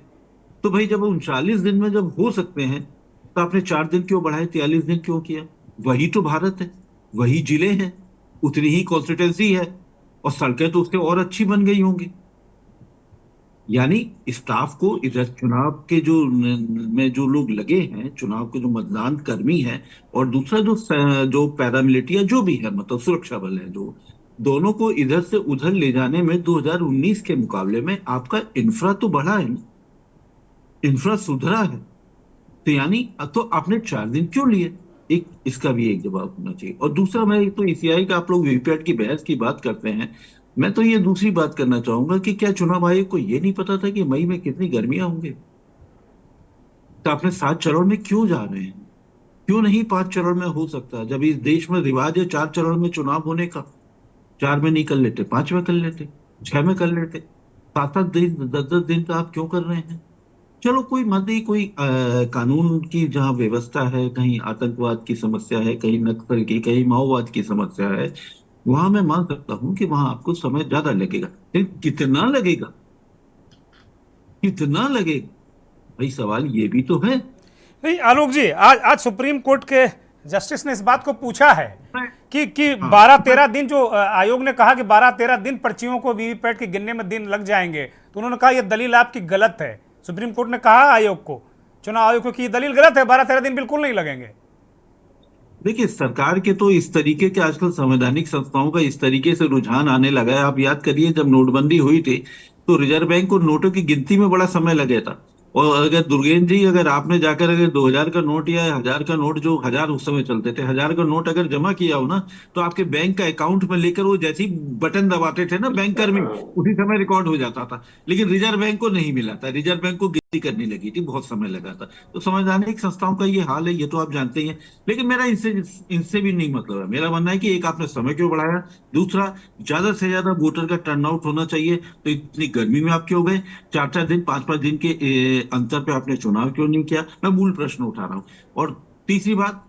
तो भाई जब 39 दिन में जब हो सकते हैं तो आपने 4 दिन क्यों बढ़ाए, 43 दिन क्यों किया? वही तो भारत है, वही जिले हैं, उतनी ही कॉन्स्टिट्यूंसी है, और सड़कें तो उसके और अच्छी बन गई होंगी। यानी स्टाफ को इधर चुनाव के जो लोग लगे हैं, चुनाव के जो मतदान कर्मी हैं, और दूसरा जो पैरामिलिट्री जो भी है, मतलब सुरक्षा बल है, जो दोनों को इधर से उधर ले जाने में 2019 के मुकाबले में आपका इंफ्रा तो बढ़ा है ना। इंफ्रा सुधरा है, तो यानी तो आपने 4 दिन क्यों लिए? एक इसका भी एक जवाब होना चाहिए। और दूसरा, मैं तो ईसीआई का, आप लोग वीवीपैट की बहस की बात करते हैं, मैं तो ये दूसरी बात करना चाहूंगा कि क्या चुनाव आयोग को ये नहीं पता था कि मई में कितनी गर्मियां होंगे? तो आपने 7 चरण में क्यों जा रहे हैं? क्यों नहीं 5 चरण में हो सकता? जब इस देश में रिवाज है 4 चरण में चुनाव होने का, 4 में नहीं कर लेते, 5 में कर लेते, 6 में कर लेते, 7-7 दिन, 10-10 दिन का आप क्यों कर रहे हैं? चलो कोई मत नहीं, कोई कानून की जहाँ व्यवस्था है, कहीं आतंकवाद की समस्या है, कहीं नक्सल की, कहीं माओवाद की समस्या है, वहां मैं मान सकता हूँ कि वहां आपको समय ज्यादा लगेगा, लेकिन कितना लगेगा? कितना लगेगा भाई, सवाल ये भी तो है। नहीं आलोक जी, आज आज सुप्रीम कोर्ट के जस्टिस ने इस बात को पूछा है कि हाँ। 12-13 दिन जो आयोग ने कहा कि 12-13 दिन पर्चियों को वीवीपैट के गिनने में दिन लग जाएंगे, तो उन्होंने कहा यह दलील आपकी गलत है। सुप्रीम कोर्ट ने कहा आयोग को, चुनाव आयोग को, कि ये दलील गलत है, 12-13 दिन बिल्कुल नहीं लगेंगे। देखिए, सरकार के तो इस तरीके के आजकल संवैधानिक संस्थाओं का इस तरीके से रुझान आने लगा है। आप याद करिए, जब नोटबंदी हुई थी तो रिजर्व बैंक को नोटों की गिनती में बड़ा समय लगे था। और अगर दुर्गेन जी, अगर आपने जाकर अगर 2000 का नोट या 1000 का नोट, जो 1000 उस समय चलते थे, 1000 का नोट अगर जमा किया हो ना, तो आपके बैंक का अकाउंट में लेकर वो जैसे ही बटन दबाते थे ना बैंक कर्मी, उसी समय रिकॉर्ड हो जाता था। लेकिन रिजर्व बैंक को नहीं मिला था, रिजर्व बैंक को गिनती करनी लगी थी, बहुत समय लगा था। तो संवैधानिक संस्थाओं का ये हाल है, ये तो आप जानते ही हैं। लेकिन मेरा इनसे इनसे भी नहीं मतलब है। मेरा मानना है कि एक, आपने समय क्यों बढ़ाया? दूसरा, ज्यादा से ज्यादा वोटर का टर्नआउट होना चाहिए, तो इतनी गर्मी में आप क्यों गए? 4-4 दिन, 5-5 दिन के अंतर पे आपने चुनाव क्यों नहीं किया? मैं मूल प्रश्न उठा रहा हूं। और तीसरी बात,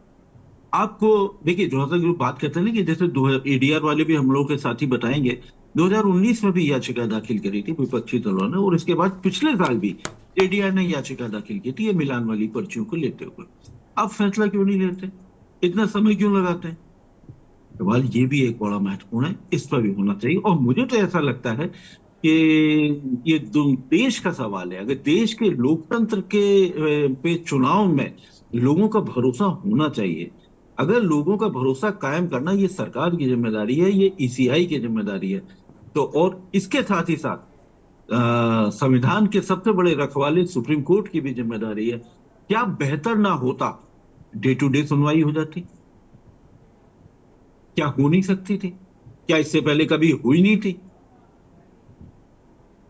आपको देखिए, जो हम लोग बात करते हैं ना कि जैसे एडीआर वाले भी हम लोगों के साथी बताएंगे, 2019 में भी याचिका दाखिल करी थी विपक्षी दलों ने, और इसके बाद पिछले साल भी एडीआर ने याचिका दाखिल की थी ये मिलान वाली पर्चियों को लेते हुए। आप फैसला क्यों नहीं लेते? इतना समय क्यों लगाते हैं? सवाल ये भी एक बड़ा महत्वपूर्ण है, इस पर भी होना चाहिए। और मुझे तो ऐसा लगता है कि ये देश का सवाल है। अगर देश के लोकतंत्र के पे चुनाव में लोगों का भरोसा होना चाहिए, अगर लोगों का भरोसा कायम करना ये सरकार की जिम्मेदारी है, ये ईसीआई की जिम्मेदारी है, तो और इसके साथ ही साथ संविधान के सबसे बड़े रखवाले सुप्रीम कोर्ट की भी जिम्मेदारी है। क्या बेहतर ना होता डे टू डे सुनवाई हो जाती? क्या हो नहीं सकती थी? क्या इससे पहले कभी हुई नहीं थी?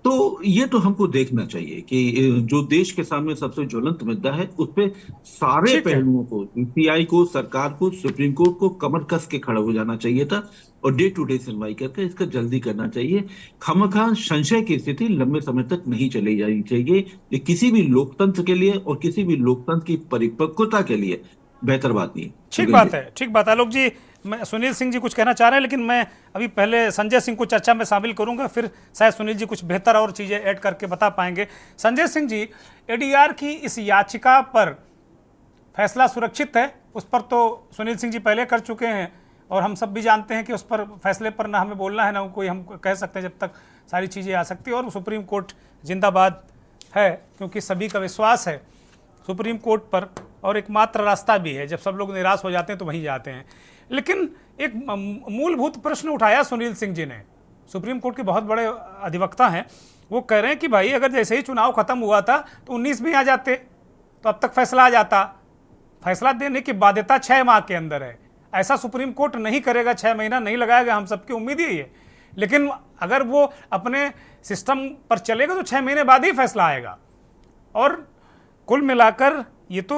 तो ये तो हमको देखना चाहिए कि जो देश के सामने सबसे ज्वलंत मुद्दा है, उस पे सारे ठीक है। पहलुओं को, ईसीआई को, सरकार को, सुप्रीम कोर्ट को कमर कस के खड़ा हो जाना चाहिए था, और डे टू डे सुनवाई करके इसका जल्दी करना चाहिए। खामखा संशय की स्थिति लंबे समय तक नहीं चली जानी चाहिए। ये किसी भी लोकतंत्र के लिए और किसी भी लोकतंत्र की परिपक्वता के लिए बेहतर बात नहीं है। ठीक बात है, ठीक बात है आलोक जी। मैं, सुनील सिंह जी कुछ कहना चाह रहे हैं, लेकिन मैं अभी पहले संजय सिंह को चर्चा में शामिल करूंगा, फिर शायद सुनील जी कुछ बेहतर और चीज़ें ऐड करके बता पाएंगे। संजय सिंह जी, एडीआर की इस याचिका पर फैसला सुरक्षित है? उस पर तो सुनील सिंह जी पहले कर चुके हैं, और हम सब भी जानते हैं कि उस पर फैसले पर ना हमें बोलना है, ना कोई हम कह सकते हैं जब तक सारी चीज़ें आ सकती है। और सुप्रीम कोर्ट जिंदाबाद है, क्योंकि सभी का विश्वास है सुप्रीम कोर्ट पर, और एकमात्र रास्ता भी है। जब सब लोग निराश हो जाते हैं तो वहीं जाते हैं। लेकिन एक मूलभूत प्रश्न उठाया सुनील सिंह जी ने, सुप्रीम कोर्ट के बहुत बड़े अधिवक्ता हैं, वो कह रहे हैं कि भाई अगर जैसे ही चुनाव खत्म हुआ था तो 19 भी आ जाते तो अब तक फैसला आ जाता। फैसला देने की बाध्यता 6 माह के अंदर है। ऐसा सुप्रीम कोर्ट नहीं करेगा, 6 महीना नहीं लगाएगा, हम सबकी उम्मीद यही है। लेकिन अगर वो अपने सिस्टम पर चलेगा तो 6 महीने बाद ही फैसला आएगा। और कुल मिलाकर ये तो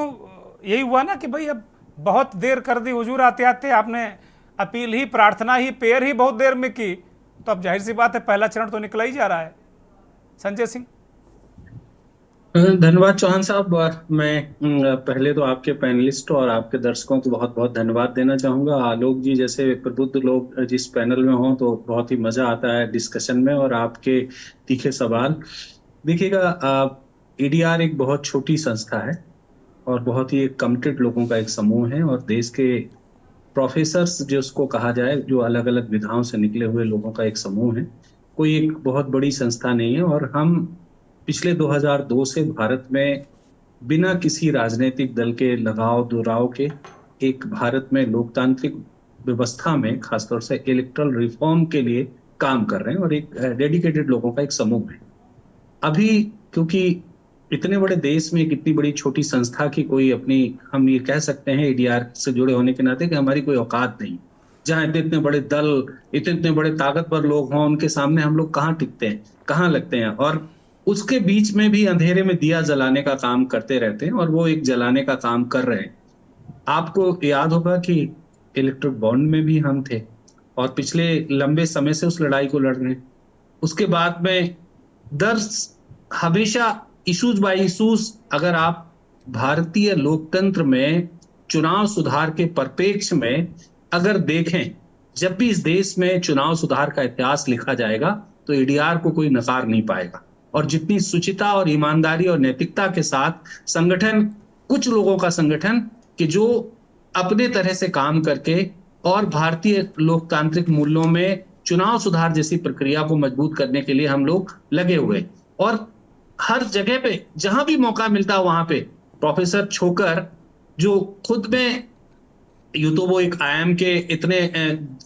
यही हुआ ना कि भाई अब बहुत देर कर दी हुजूर, आते आते आपने अपील ही, प्रार्थना ही, पेयर ही बहुत देर में की, तो अब जाहिर सी बात है पहला चरण तो निकला ही जा रहा है। संजय सिंह। धन्यवाद चौहान साहब। मैं पहले तो आपके पैनलिस्ट और आपके दर्शकों को बहुत बहुत धन्यवाद देना चाहूंगा। आलोक जी जैसे प्रबुद्ध लोग जिस पैनल में हों तो बहुत ही मजा आता है डिस्कशन में, और आपके तीखे सवाल। देखिएगा, एडीआर एक बहुत छोटी संस्था है और बहुत ही एक कमिटेड लोगों का एक समूह है, और देश के प्रोफेसर्स जो उसको कहा जाए, जो अलग अलग विधाओं से निकले हुए लोगों का एक समूह है। कोई एक बहुत बड़ी संस्था नहीं है। और हम पिछले 2002 से भारत में बिना किसी राजनीतिक दल के लगाव दुराव के एक भारत में लोकतांत्रिक व्यवस्था में खासतौर से इलेक्टोरल रिफॉर्म के लिए काम कर रहे हैं, और एक डेडिकेटेड लोगों का एक समूह है। अभी क्योंकि इतने बड़े देश में कितनी बड़ी छोटी संस्था की कोई अपनी, हम ये कह सकते हैं एडीआर से जुड़े होने के नाते कि हमारी कोई औकात नहीं, जहां इतने इतने बड़े दल, इतने इतने बड़े ताकतवर लोग हों, उनके सामने हम लोग कहाँ टिकते हैं, कहाँ लगते हैं। और उसके बीच में भी अंधेरे में दिया जलाने का काम करते रहते हैं, और वो एक जलाने का काम कर रहे हैं। आपको याद होगा कि इलेक्ट्रिक बॉन्ड में भी हम थे, और पिछले लंबे समय से उस लड़ाई को लड़ रहे हैं। उसके बाद में दर्श हमेशा इशूज बाय इशूज, अगर आप भारतीय लोकतंत्र में चुनाव सुधार के परिप्रेक्ष्य में अगर देखें, जब भी इस देश में चुनाव सुधार का इतिहास लिखा जाएगा तो एडीआर को कोई नकार नहीं पाएगा। और जितनी शुचिता और ईमानदारी और नैतिकता के साथ संगठन, कुछ लोगों का संगठन कि जो अपने तरह से काम करके और भारतीय लोकतांत्रिक मूल्यों में चुनाव सुधार जैसी प्रक्रिया को मजबूत करने के लिए हम लोग लगे हुए, और हर जगह पे जहां भी मौका मिलता वहां पे प्रोफेसर छोकर, जो खुद में यूं तो वो एक आईआईएम के इतने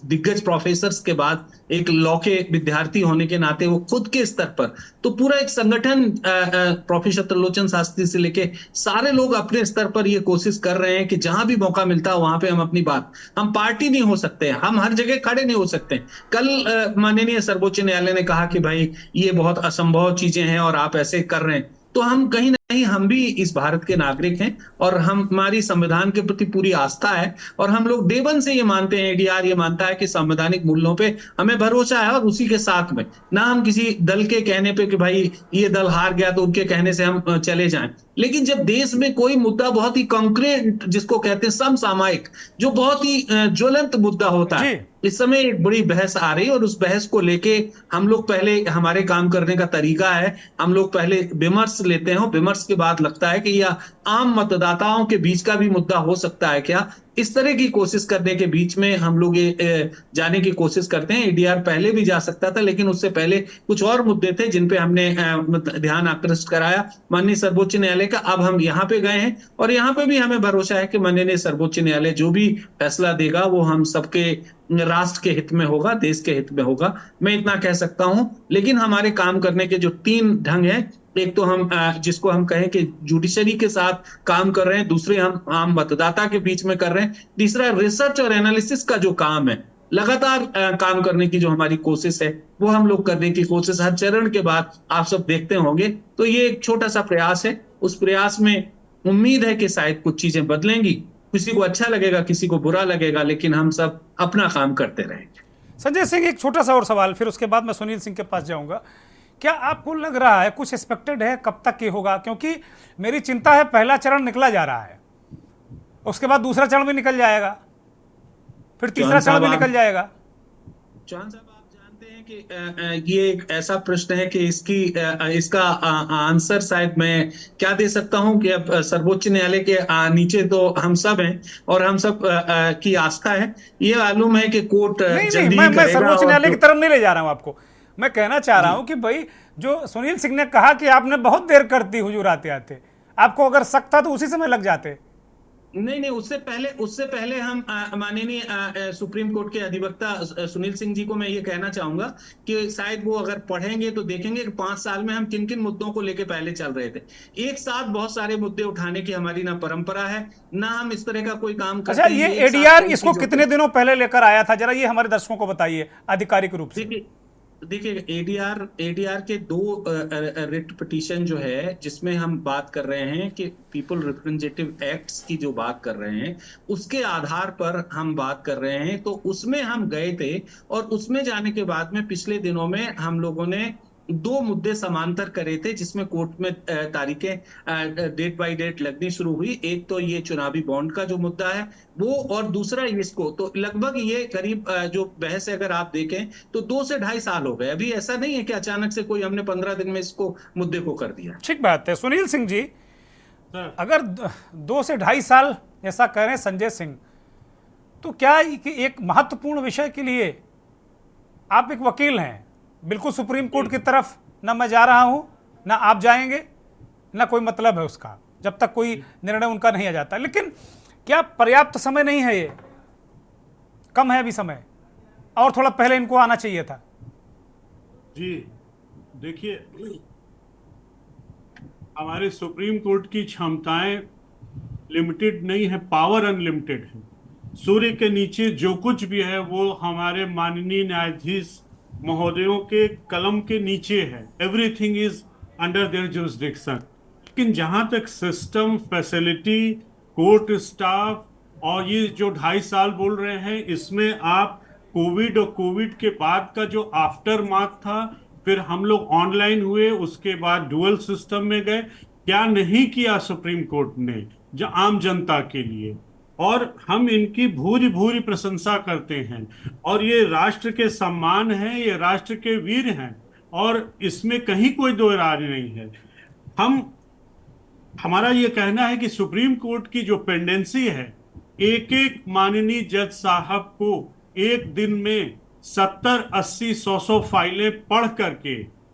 दिग्गज प्रोफेसर्स के बाद एक लॉ के विद्यार्थी होने के नाते वो खुद के स्तर पर, तो पूरा एक संगठन प्रोफेसर त्रिलोचन शास्त्री से लेके सारे लोग अपने स्तर पर ये कोशिश कर रहे हैं कि जहां भी मौका मिलता है वहां पे हम अपनी बात, हम पार्टी नहीं हो सकते, हम हर जगह खड़े नहीं हो सकते। कल माननीय सर्वोच्च न्यायालय ने कहा कि भाई ये बहुत असंभव चीजें हैं और आप ऐसे कर रहे हैं, तो हम कहीं नहीं, हम भी इस भारत के नागरिक हैं और हमारी संविधान के प्रति पूरी आस्था है, और हम लोग डे वन से ये मानते हैं, एडीआर ये मानता है कि संवैधानिक मूल्यों पे हमें भरोसा है, और उसी के साथ में ना हम किसी दल के कहने पे कि भाई ये दल हार गया तो उनके कहने से हम चले जाएं। लेकिन जब देश में कोई मुद्दा बहुत ही कॉन्क्रीट, जिसको कहते हैं समसामयिक, जो बहुत ही ज्वलंत मुद्दा होता है, इस समय एक बड़ी बहस आ रही है, और उस बहस को लेके हम लोग पहले, हमारे काम करने का तरीका है, हम लोग पहले विमर्श लेते हैं, विमर्श के बाद लगता है कि यह आम मतदाताओं के बीच का भी मुद्दा हो सकता है क्या, इस तरह की कोशिश करने के बीच में हम लोग ये जाने की कोशिश करते हैं। एडीआर पहले भी जा सकता था, लेकिन उससे पहले कुछ और मुद्दे थे जिन पे हमने ध्यान आकृष्ट कराया माननीय सर्वोच्च न्यायालय का। अब हम यहाँ पे गए हैं, और यहाँ पे भी हमें भरोसा है कि माननीय सर्वोच्च न्यायालय जो भी फैसला देगा वो हम सबके, राष्ट्र के हित में होगा, देश के हित में होगा, मैं इतना कह सकता हूं। लेकिन हमारे काम करने के जो 3 ढंग हैं, एक तो हम जिसको हम कहें कि जुडिशरी के साथ काम कर रहे हैं, दूसरे हम आम मतदाता के बीच में कर रहे हैं, तीसरा रिसर्च और एनालिसिस का जो काम है, लगातार काम करने की जो हमारी कोशिश है, वो हम लोग करने की कोशिश हर चरण के बाद आप सब देखते होंगे। तो ये एक छोटा सा प्रयास है, उस प्रयास में उम्मीद है कि शायद कुछ चीजें बदलेंगी, किसी को अच्छा लगेगा, किसी को बुरा लगेगा, लेकिन हम सब अपना काम करते रहेंगे। संजय सिंह, एक छोटा सा और सवाल, फिर उसके बाद मैं सुनील सिंह के पास जाऊंगा। क्या आपको लग रहा है कुछ एक्सपेक्टेड है, कब तक ये होगा? क्योंकि मेरी चिंता है पहला चरण निकला जा रहा है, उसके बाद दूसरा चरण भी निकल जाएगा, फिर तीसरा चरण भी निकल जाएगा। चौहान साहब, आप जानते हैं कि ये एक ऐसा प्रश्न है कि इसका आंसर शायद मैं क्या दे सकता हूं कि अब सर्वोच्च न्यायालय के नीचे तो हम सब हैं, और हम सब की आस्था है। ये मालूम है कि कोर्ट जल्दी मैं सर्वोच्च न्यायालय की तरफ नहीं ले जा रहा हूं आपको, मैं कहना चाह रहा हूं कि भाई जो सुनील सिंह ने कहा कि आपने बहुत देर कर दी हुजूर आते आते, आपको अगर शक था तो उसी समय लग जाते। नहीं, उससे पहले हम माननीय सुप्रीम कोर्ट के अधिवक्ता सुनील सिंह जी को मैं ये कहना चाहूंगा कि शायद वो अगर पढ़ेंगे तो देखेंगे कि 5 साल में हम किन किन मुद्दों को लेके पहले चल रहे थे। एक साथ बहुत सारे मुद्दे उठाने की हमारी ना परंपरा है, ना हम इस तरह का कोई काम करते हैं। अच्छा, ये एडीआर इसको कितने दिनों पहले लेकर आया था, जरा ये हमारे दर्शकों को बताइए आधिकारिक रूप से। देखिए, एडीआर के 2 रिट पिटीशन जो है, जिसमें हम बात कर रहे हैं कि पीपल रिप्रेजेंटेटिव एक्ट्स की जो बात कर रहे हैं, उसके आधार पर हम बात कर रहे हैं। तो उसमें हम गए थे, और उसमें जाने के बाद में पिछले दिनों में हम लोगों ने 2 मुद्दे समांतर करे थे, जिसमें कोर्ट में तारीखें डेट बाय डेट लगनी शुरू हुई। एक तो ये चुनावी बॉन्ड का जो मुद्दा है वो, और दूसरा इसको, तो लगभग ये करीब जो बहस है अगर आप देखें तो 2 से 2.5 साल हो गए। अभी ऐसा नहीं है कि अचानक से कोई हमने 15 दिन में इसको मुद्दे को कर दिया। ठीक बात है। सुनील सिंह जी, अगर 2 से 2.5 साल ऐसा कह रहे हैं संजय सिंह, तो क्या एक महत्वपूर्ण विषय के लिए आप एक वकील हैं, बिल्कुल सुप्रीम कोर्ट की तरफ ना मैं जा रहा हूं, ना आप जाएंगे, ना कोई मतलब है उसका, जब तक कोई निर्णय उनका नहीं आ जाता, लेकिन क्या पर्याप्त समय नहीं है? ये कम है अभी समय, और थोड़ा पहले इनको आना चाहिए था। जी देखिए, हमारे सुप्रीम कोर्ट की क्षमताएं लिमिटेड नहीं है, पावर अनलिमिटेड है। सूर्य के नीचे जो कुछ भी है वो हमारे माननीय न्यायाधीश महोदयों के कलम के नीचे है। Everything is under their jurisdiction. लेकिन जहां तक सिस्टम, फैसिलिटी, कोर्ट स्टाफ और ये जो 2.5 साल बोल रहे हैं, इसमें आप कोविड और कोविड के बाद का जो आफ्टर मार्क था, फिर हम लोग ऑनलाइन हुए, उसके बाद डुअल सिस्टम में गए, क्या नहीं किया सुप्रीम कोर्ट ने जो आम जनता के लिए। और हम इनकी भूरी भूरी प्रशंसा करते हैं। और ये राष्ट्र के सम्मान है, ये राष्ट्र के वीर हैं, और इसमें कहीं कोई दो राय नहीं है। हमारा ये कहना है कि सुप्रीम कोर्ट की जो पेंडेंसी है, एक एक माननीय जज साहब को एक दिन में 70, 80, 100 फाइलें पढ़ करके,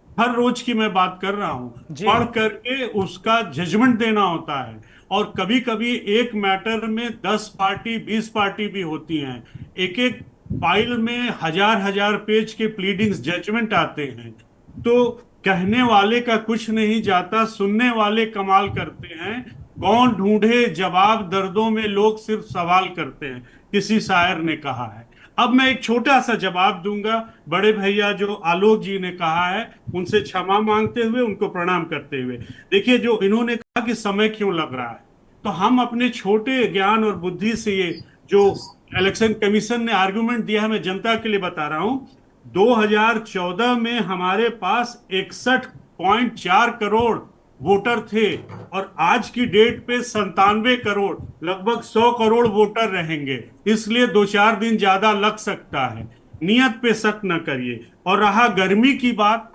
हर रोज की मैं बात कर रहा हूं, पढ़ करके उसका जजमेंट देना होता है। और कभी कभी एक मैटर में 10 पार्टी 20 पार्टी भी होती हैं। एक एक फाइल में हजार पेज के प्लीडिंग्स जजमेंट आते हैं। तो कहने वाले का कुछ नहीं जाता, सुनने वाले कमाल करते हैं। कौन ढूंढे जवाब, दर्दों में लोग सिर्फ सवाल करते हैं, किसी शायर ने कहा है। अब मैं एक छोटा सा जवाब दूंगा बड़े भैया जो आलोक जी ने कहा है, उनसे क्षमा मांगते हुए, उनको प्रणाम करते हुए। देखिए, जो इन्होंने कहा कि समय क्यों लग रहा है, तो हम अपने छोटे ज्ञान और बुद्धि से, ये जो इलेक्शन कमीशन ने आर्गुमेंट दिया है, मैं जनता के लिए बता रहा हूं। 2014 में हमारे पास 61.4 करोड़ वोटर थे, और आज की डेट पे 97 करोड़, लगभग 100 करोड़ वोटर रहेंगे। इसलिए 2-4 दिन ज्यादा लग सकता है। नियत पे शक न करिए। और रहा गर्मी की बात,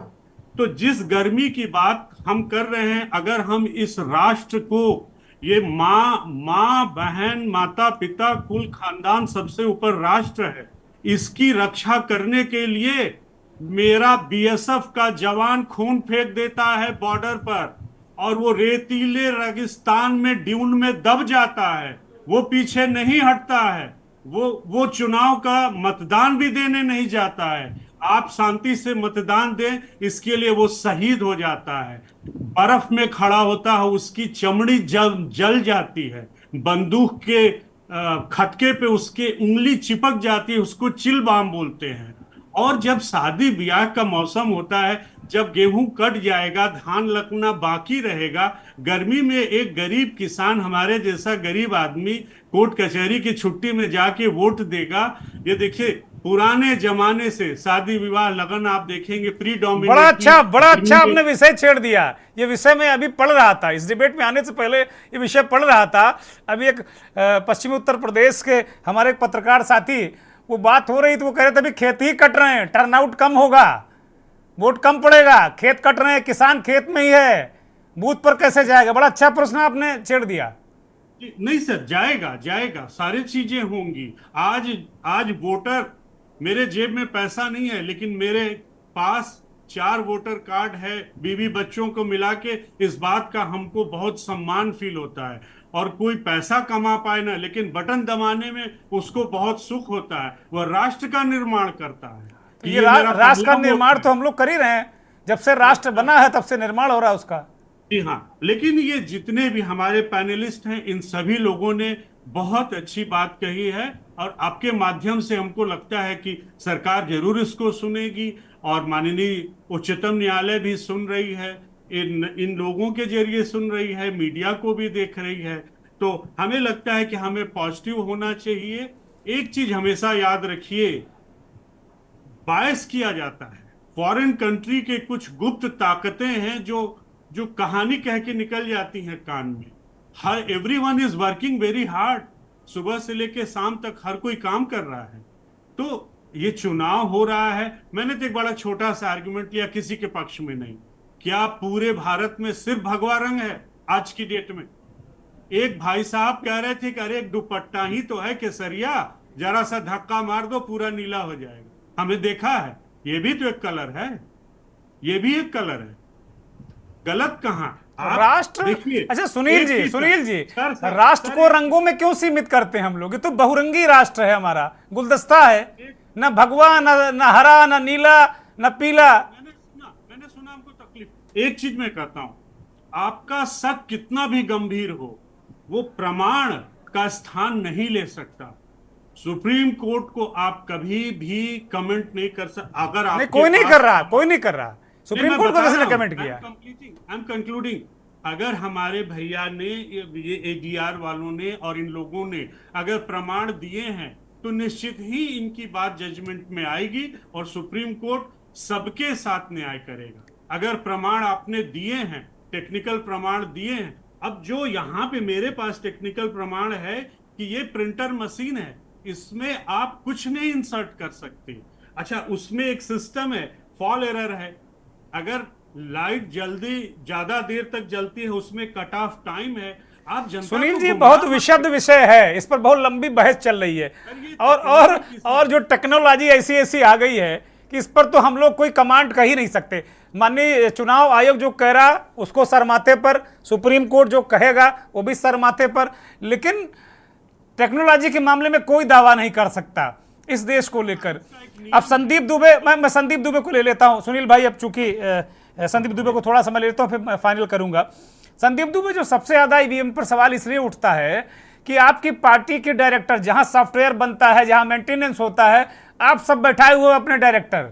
तो जिस गर्मी की बात हम कर रहे हैं, अगर हम इस राष्ट्र को, ये माँ बहन, माता पिता, कुल खानदान, सबसे ऊपर राष्ट्र है, इसकी रक्षा करने के लिए मेरा बीएसएफ का जवान खून फेंक देता है बॉर्डर पर, और वो रेतीले रेगिस्तान में, ड्यून में दब जाता है, वो पीछे नहीं हटता है, वो चुनाव का मतदान भी देने नहीं जाता है। आप शांति से मतदान दें, इसके लिए वो शहीद हो जाता है। बर्फ में खड़ा होता है, उसकी चमड़ी जल जाती है, बंदूक के खटके पे उसके उंगली चिपक जाती है, उसको चिल बाम बोलते हैं। और जब शादी ब्याह का मौसम होता है, जब गेहूं कट जाएगा, धान लगना बाकी रहेगा, गर्मी में एक गरीब किसान, हमारे जैसा गरीब आदमी, कोर्ट कचहरी की छुट्टी में जाके वोट देगा। ये देखिए, पुराने जमाने से शादी विवाह लगन आप देखेंगे प्रीडोमिनेटली। बड़ा अच्छा आपने विषय छेड़ दिया। ये विषय मैं अभी पढ़ रहा था, इस डिबेट में आने से पहले ये विषय पढ़ रहा था। अभी एक पश्चिमी उत्तर प्रदेश के हमारे एक पत्रकार साथी, वो बात हो रही थी, वो कह रहे थे अभी खेत ही कट रहे हैं, टर्नआउट कम होगा, वोट कम पड़ेगा, खेत कट रहे हैं, किसान खेत में ही है, बूथ पर कैसे जाएगा। बड़ा अच्छा प्रश्न आपने छेड़ दिया। नहीं सर, जाएगा, सारी चीजें होंगी। आज वोटर, मेरे जेब में पैसा नहीं है, लेकिन मेरे पास 4 वोटर कार्ड है, बीवी बच्चों को मिला के, इस बात का हमको बहुत सम्मान फील होता है। और कोई पैसा कमा पाए ना, लेकिन बटन दबाने में उसको बहुत सुख होता है, वह राष्ट्र का निर्माण करता है। ये राष्ट्र का निर्माण तो हम लोग कर ही रहे हैं, जब से राष्ट्र बना है तब से निर्माण हो रहा है उसका। जी हाँ, लेकिन ये जितने भी हमारे पैनलिस्ट हैं, इन सभी लोगों ने बहुत अच्छी बात कही है, और आपके माध्यम से हमको लगता है कि सरकार जरूर इसको सुनेगी, और माननीय उच्चतम न्यायालय भी सुन रही है, इन लोगों के जरिए सुन रही है, मीडिया को भी देख रही है। तो हमें लगता है कि हमें पॉजिटिव होना चाहिए। एक चीज हमेशा याद रखिए, बायस किया जाता है। फॉरेन कंट्री के कुछ गुप्त ताकतें हैं जो कहानी कह के निकल जाती हैं कान में। हर everyone is working very hard, सुबह से लेके शाम तक हर कोई काम कर रहा है। तो ये चुनाव हो रहा है, मैंने तो एक बड़ा छोटा सा आर्गुमेंट लिया, किसी के पक्ष में नहीं। क्या पूरे भारत में सिर्फ भगवा रंग है आज की डेट में? एक भाई साहब कह रहे थे कि अरे एक दुपट्टा ही तो है केसरिया, जरा सा धक्का मार दो पूरा नीला हो जाएगा। हमने देखा है, ये भी तो एक कलर है, ये भी एक कलर है। गलत कहां? राष्ट्र, अच्छा सुनील जी, राष्ट्र को रंगों में क्यों सीमित करते हैं हम लोग? ये तो बहुरंगी राष्ट्र है हमारा, गुलदस्ता है, न भगवा, न हरा, न नीला, न पीला। मैंने सुना हमको तकलीफ। एक चीज मैं कहता हूं, आपका शक कितना भी गंभीर हो, वो प्रमाण का स्थान नहीं ले सकता। सुप्रीम कोर्ट को आप कभी भी कमेंट नहीं कर सकते। अगर आप कोई नहीं कर रहा, कोई नहीं कर रहा। सुप्रीम कोर्ट को किसी ने कमेंट किया? I am concluding. अगर हमारे भैया ने, ये एडीआर वालों ने और इन लोगों ने अगर प्रमाण दिए हैं तो निश्चित ही इनकी बात जजमेंट में आएगी और सुप्रीम कोर्ट सबके साथ न्याय करेगा। अगर प्रमाण आपने दिए हैं, टेक्निकल प्रमाण दिए हैं, अब जो यहाँ पे मेरे पास टेक्निकल प्रमाण है कि ये प्रिंटर मशीन है, इसमें आप कुछ नहीं इंसर्ट कर सकते। अच्छा, उसमें एक सिस्टम है, फॉल एरर है। अगर लाइट जल्दी ज्यादा देर तक जलती है, उसमें कट ऑफ टाइम है। आप जनता सुनील को जी, गुमराह बहुत विशद विषय है, इस पर बहुत लंबी बहस चल रही है। और जो टेक्नोलॉजी ऐसी ऐसी आ गई है कि इस पर तो हम लोग कोई कमांड कह ही नहीं सकते। माननीय चुनाव आयोग जो कह रहा उसको सरमाथे पर, सुप्रीम कोर्ट जो कहेगा वो भी सरमाथे पर, लेकिन टेक्नोलॉजी के मामले में कोई दावा नहीं कर सकता इस देश को लेकर। अब संदीप दुबे, मैं संदीप दुबे को ले लेता हूं। सुनील भाई, अब चूंकि संदीप दुबे को थोड़ा समय लेता हूं, फिर मैं फाइनल करूंगा। संदीप दुबे, जो सबसे ज्यादा ईवीएम पर सवाल इसलिए उठता है कि आपकी पार्टी के डायरेक्टर, जहां सॉफ्टवेयर बनता है, जहां मेंटेनेंस होता है, आप सब बैठाए हुए अपने डायरेक्टर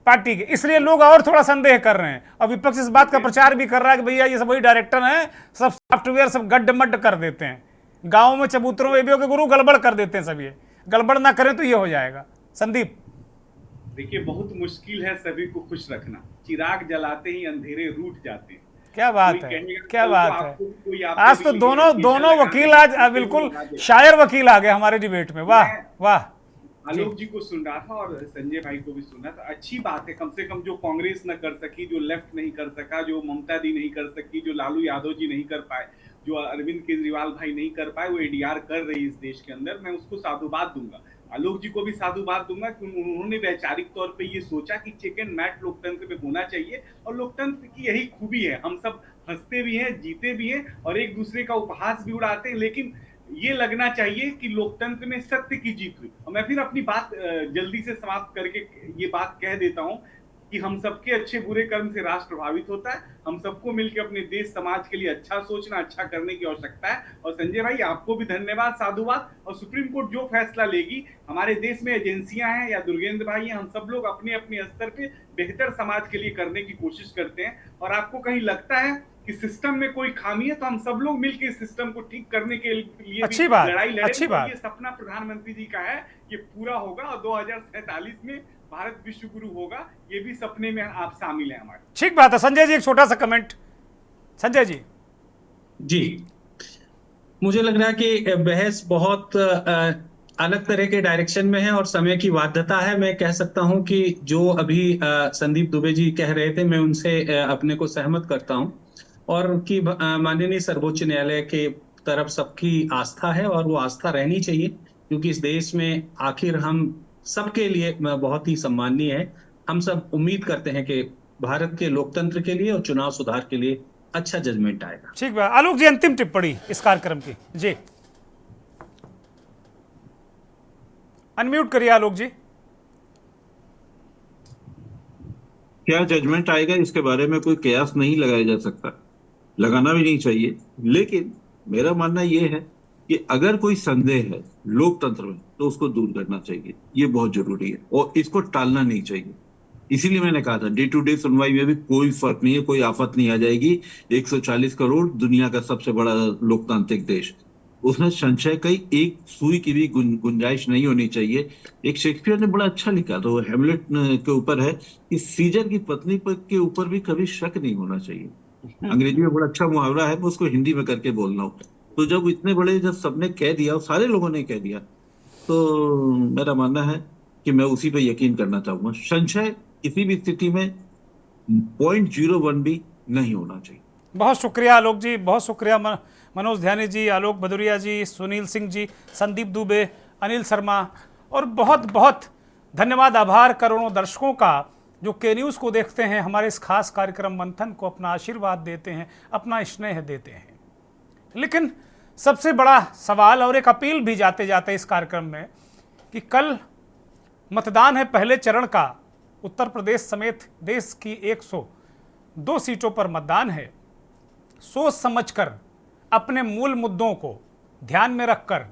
पार्टी के, इसलिए लोग और थोड़ा संदेह कर रहे हैं। और विपक्ष इस बात का प्रचार भी कर रहा है कि भैया ये सब वही डायरेक्टर हैं, सब सॉफ्टवेयर सब गड्ढ मड्ढ कर देते हैं, गाँव में चबूतरों में के गुरु गड़बड़ कर देते हैं। सब ये गड़बड़ ना करें तो ये हो जाएगा। संदीप, देखिए, बहुत मुश्किल है सभी को खुश रखना। चिराग जलाते ही अंधेरे रूठ जाते हैं। क्या बात है, क्या बात है। आज तो दोनों वकील आज बिल्कुल शायर वकील आ गए हमारे डिबेट में। वाह वाह। आलोक जी को सुन रहा था और संजय भाई को भी सुन रहा था। अच्छी बात है, कम से कम जो कांग्रेस न कर सकी, जो लेफ्ट नहीं कर सका, जो ममता दी नहीं कर सकी, जो लालू यादव जी नहीं कर पाए, जो अरविंद केजरीवाल भाई नहीं कर पाए, वो एडीआर कर रही है इस देश के अंदर। मैं उसको साधुवाद दूंगा। आलोक जी को भी साधुवाद दूंगा कि उन्होंने वैचारिक तौर पे ये सोचा कि चेक एंड मैट लोकतंत्र में होना चाहिए। और लोकतंत्र की यही खूबी है, हम सब हंसते भी हैं, जीते भी हैं और एक दूसरे का उपहास भी उड़ाते हैं, लेकिन ये लगना चाहिए कि लोकतंत्र में सत्य की जीत हुई। और मैं फिर अपनी बात जल्दी से समाप्त करके ये बात कह देता हूं कि हम सबके अच्छे बुरे कर्म से राष्ट्र प्रभावित होता है। हम सबको मिलकर अपने देश समाज के लिए अच्छा सोचना, अच्छा करने की आवश्यकता है। और संजय भाई, आपको भी धन्यवाद, साधुवाद। और सुप्रीम कोर्ट जो फैसला लेगी, हमारे देश में एजेंसियां हैं या दुर्गेंद्र भाई हैं, हम सब लोग अपने अपने स्तर पे बेहतर समाज के लिए करने की कोशिश करते हैं। और आपको कहीं लगता है कि सिस्टम में कोई खामी है, तो हम सब लोग मिलकर इस सिस्टम को ठीक करने के लिए अच्छी बात, लड़ाई लड़ेंगे। अच्छी बात। ये सपना प्रधानमंत्री जी का है, ये पूरा होगा और 2047 में भारत विश्व गुरु होगा। ये भी सपने में आप शामिल हैं हमारे। ठीक बात है। संजय जी, एक छोटा सा कमेंट। संजय जी। जी, मुझे लग रहा है कि बहस बहुत अलग तरह के डायरेक्शन में है और समय की बाध्यता है। मैं कह सकता हूं कि जो अभी संदीप दुबे जी कह रहे थे, मैं उनसे अपने को सहमत करता हूं। और कि माननीय सर्वोच्च न्यायालय के तरफ सबकी आस्था है और वो आस्था रहनी चाहिए, क्योंकि इस देश में आखिर हम सबके लिए बहुत ही सम्माननीय है। हम सब उम्मीद करते हैं कि भारत के लोकतंत्र के लिए और चुनाव सुधार के लिए अच्छा जजमेंट आएगा। ठीक बात। आलोक जी, अंतिम टिप्पणी इस कार्यक्रम की। जी, अनम्यूट करिए आलोक जी। क्या जजमेंट आएगा इसके बारे में कोई कयास नहीं लगाया जा सकता, लगाना भी नहीं चाहिए। लेकिन मेरा मानना यह है कि अगर कोई संदेह है लोकतंत्र में तो उसको दूर करना चाहिए। ये बहुत जरूरी है और इसको टालना नहीं चाहिए। इसीलिए मैंने कहा था डे टू डे सुनवाई में भी कोई फर्क नहीं है, कोई आफत नहीं आ जाएगी। 140 करोड़, दुनिया का सबसे बड़ा लोकतांत्रिक देश, उसमें संशय की एक सुई की भी गुंजाइश नहीं होनी चाहिए। एक शेक्सपियर ने बड़ा अच्छा लिखा था, वो हैमलेट के ऊपर है कि सीजर की पत्नी के ऊपर भी कभी शक नहीं होना चाहिए। अंग्रेजी में बड़ा अच्छा मुहावरा है, मैं उसको हिंदी में करके बोल रहा हूँ। तो जब इतने बड़े, जब सबने कह दिया, सारे लोगों ने कह दिया, तो मेरा मानना है कि मैं उसी पे यकीन करना चाहूंगा। संशय किसी भी स्थिति में 0.01 भी नहीं होना चाहिए। बहुत शुक्रिया आलोक जी, बहुत शुक्रिया मनोज ध्यानी जी, आलोक भदौरिया जी, सुनील सिंह जी, संदीप दुबे, अनिल शर्मा, और बहुत बहुत धन्यवाद, आभार करोड़ों दर्शकों का जो के न्यूज़ को देखते हैं, हमारे इस खास कार्यक्रम मंथन को अपना आशीर्वाद देते हैं, अपना स्नेह देते हैं। लेकिन सबसे बड़ा सवाल और एक अपील भी जाते जाते इस कार्यक्रम में कि कल मतदान है पहले चरण का। उत्तर प्रदेश समेत देश की 102 सीटों पर मतदान है। सोच समझकर अपने मूल मुद्दों को ध्यान में रखकर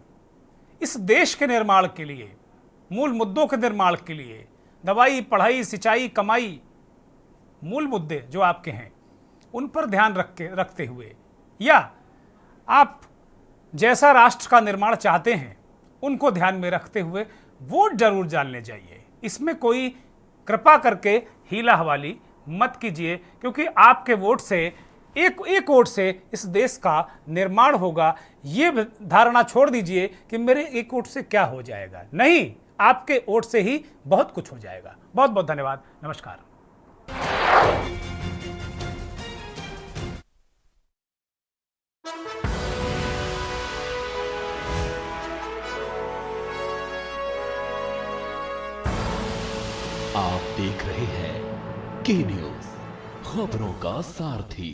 इस देश के निर्माण के लिए, मूल मुद्दों के निर्माण के लिए, दवाई, पढ़ाई, सिंचाई, कमाई, मूल मुद्दे जो आपके हैं उन पर ध्यान रखते हुए, या आप जैसा राष्ट्र का निर्माण चाहते हैं उनको ध्यान में रखते हुए वोट जरूर डालने जाइए। इसमें कोई कृपा करके हीला हवाली मत कीजिए, क्योंकि आपके वोट से एक वोट से इस देश का निर्माण होगा। ये धारणा छोड़ दीजिए कि मेरे एक वोट से क्या हो जाएगा। नहीं, आपके वोट से ही बहुत कुछ हो जाएगा। बहुत बहुत धन्यवाद। नमस्कार। आप देख रहे हैं के न्यूज, खबरों का सारथी।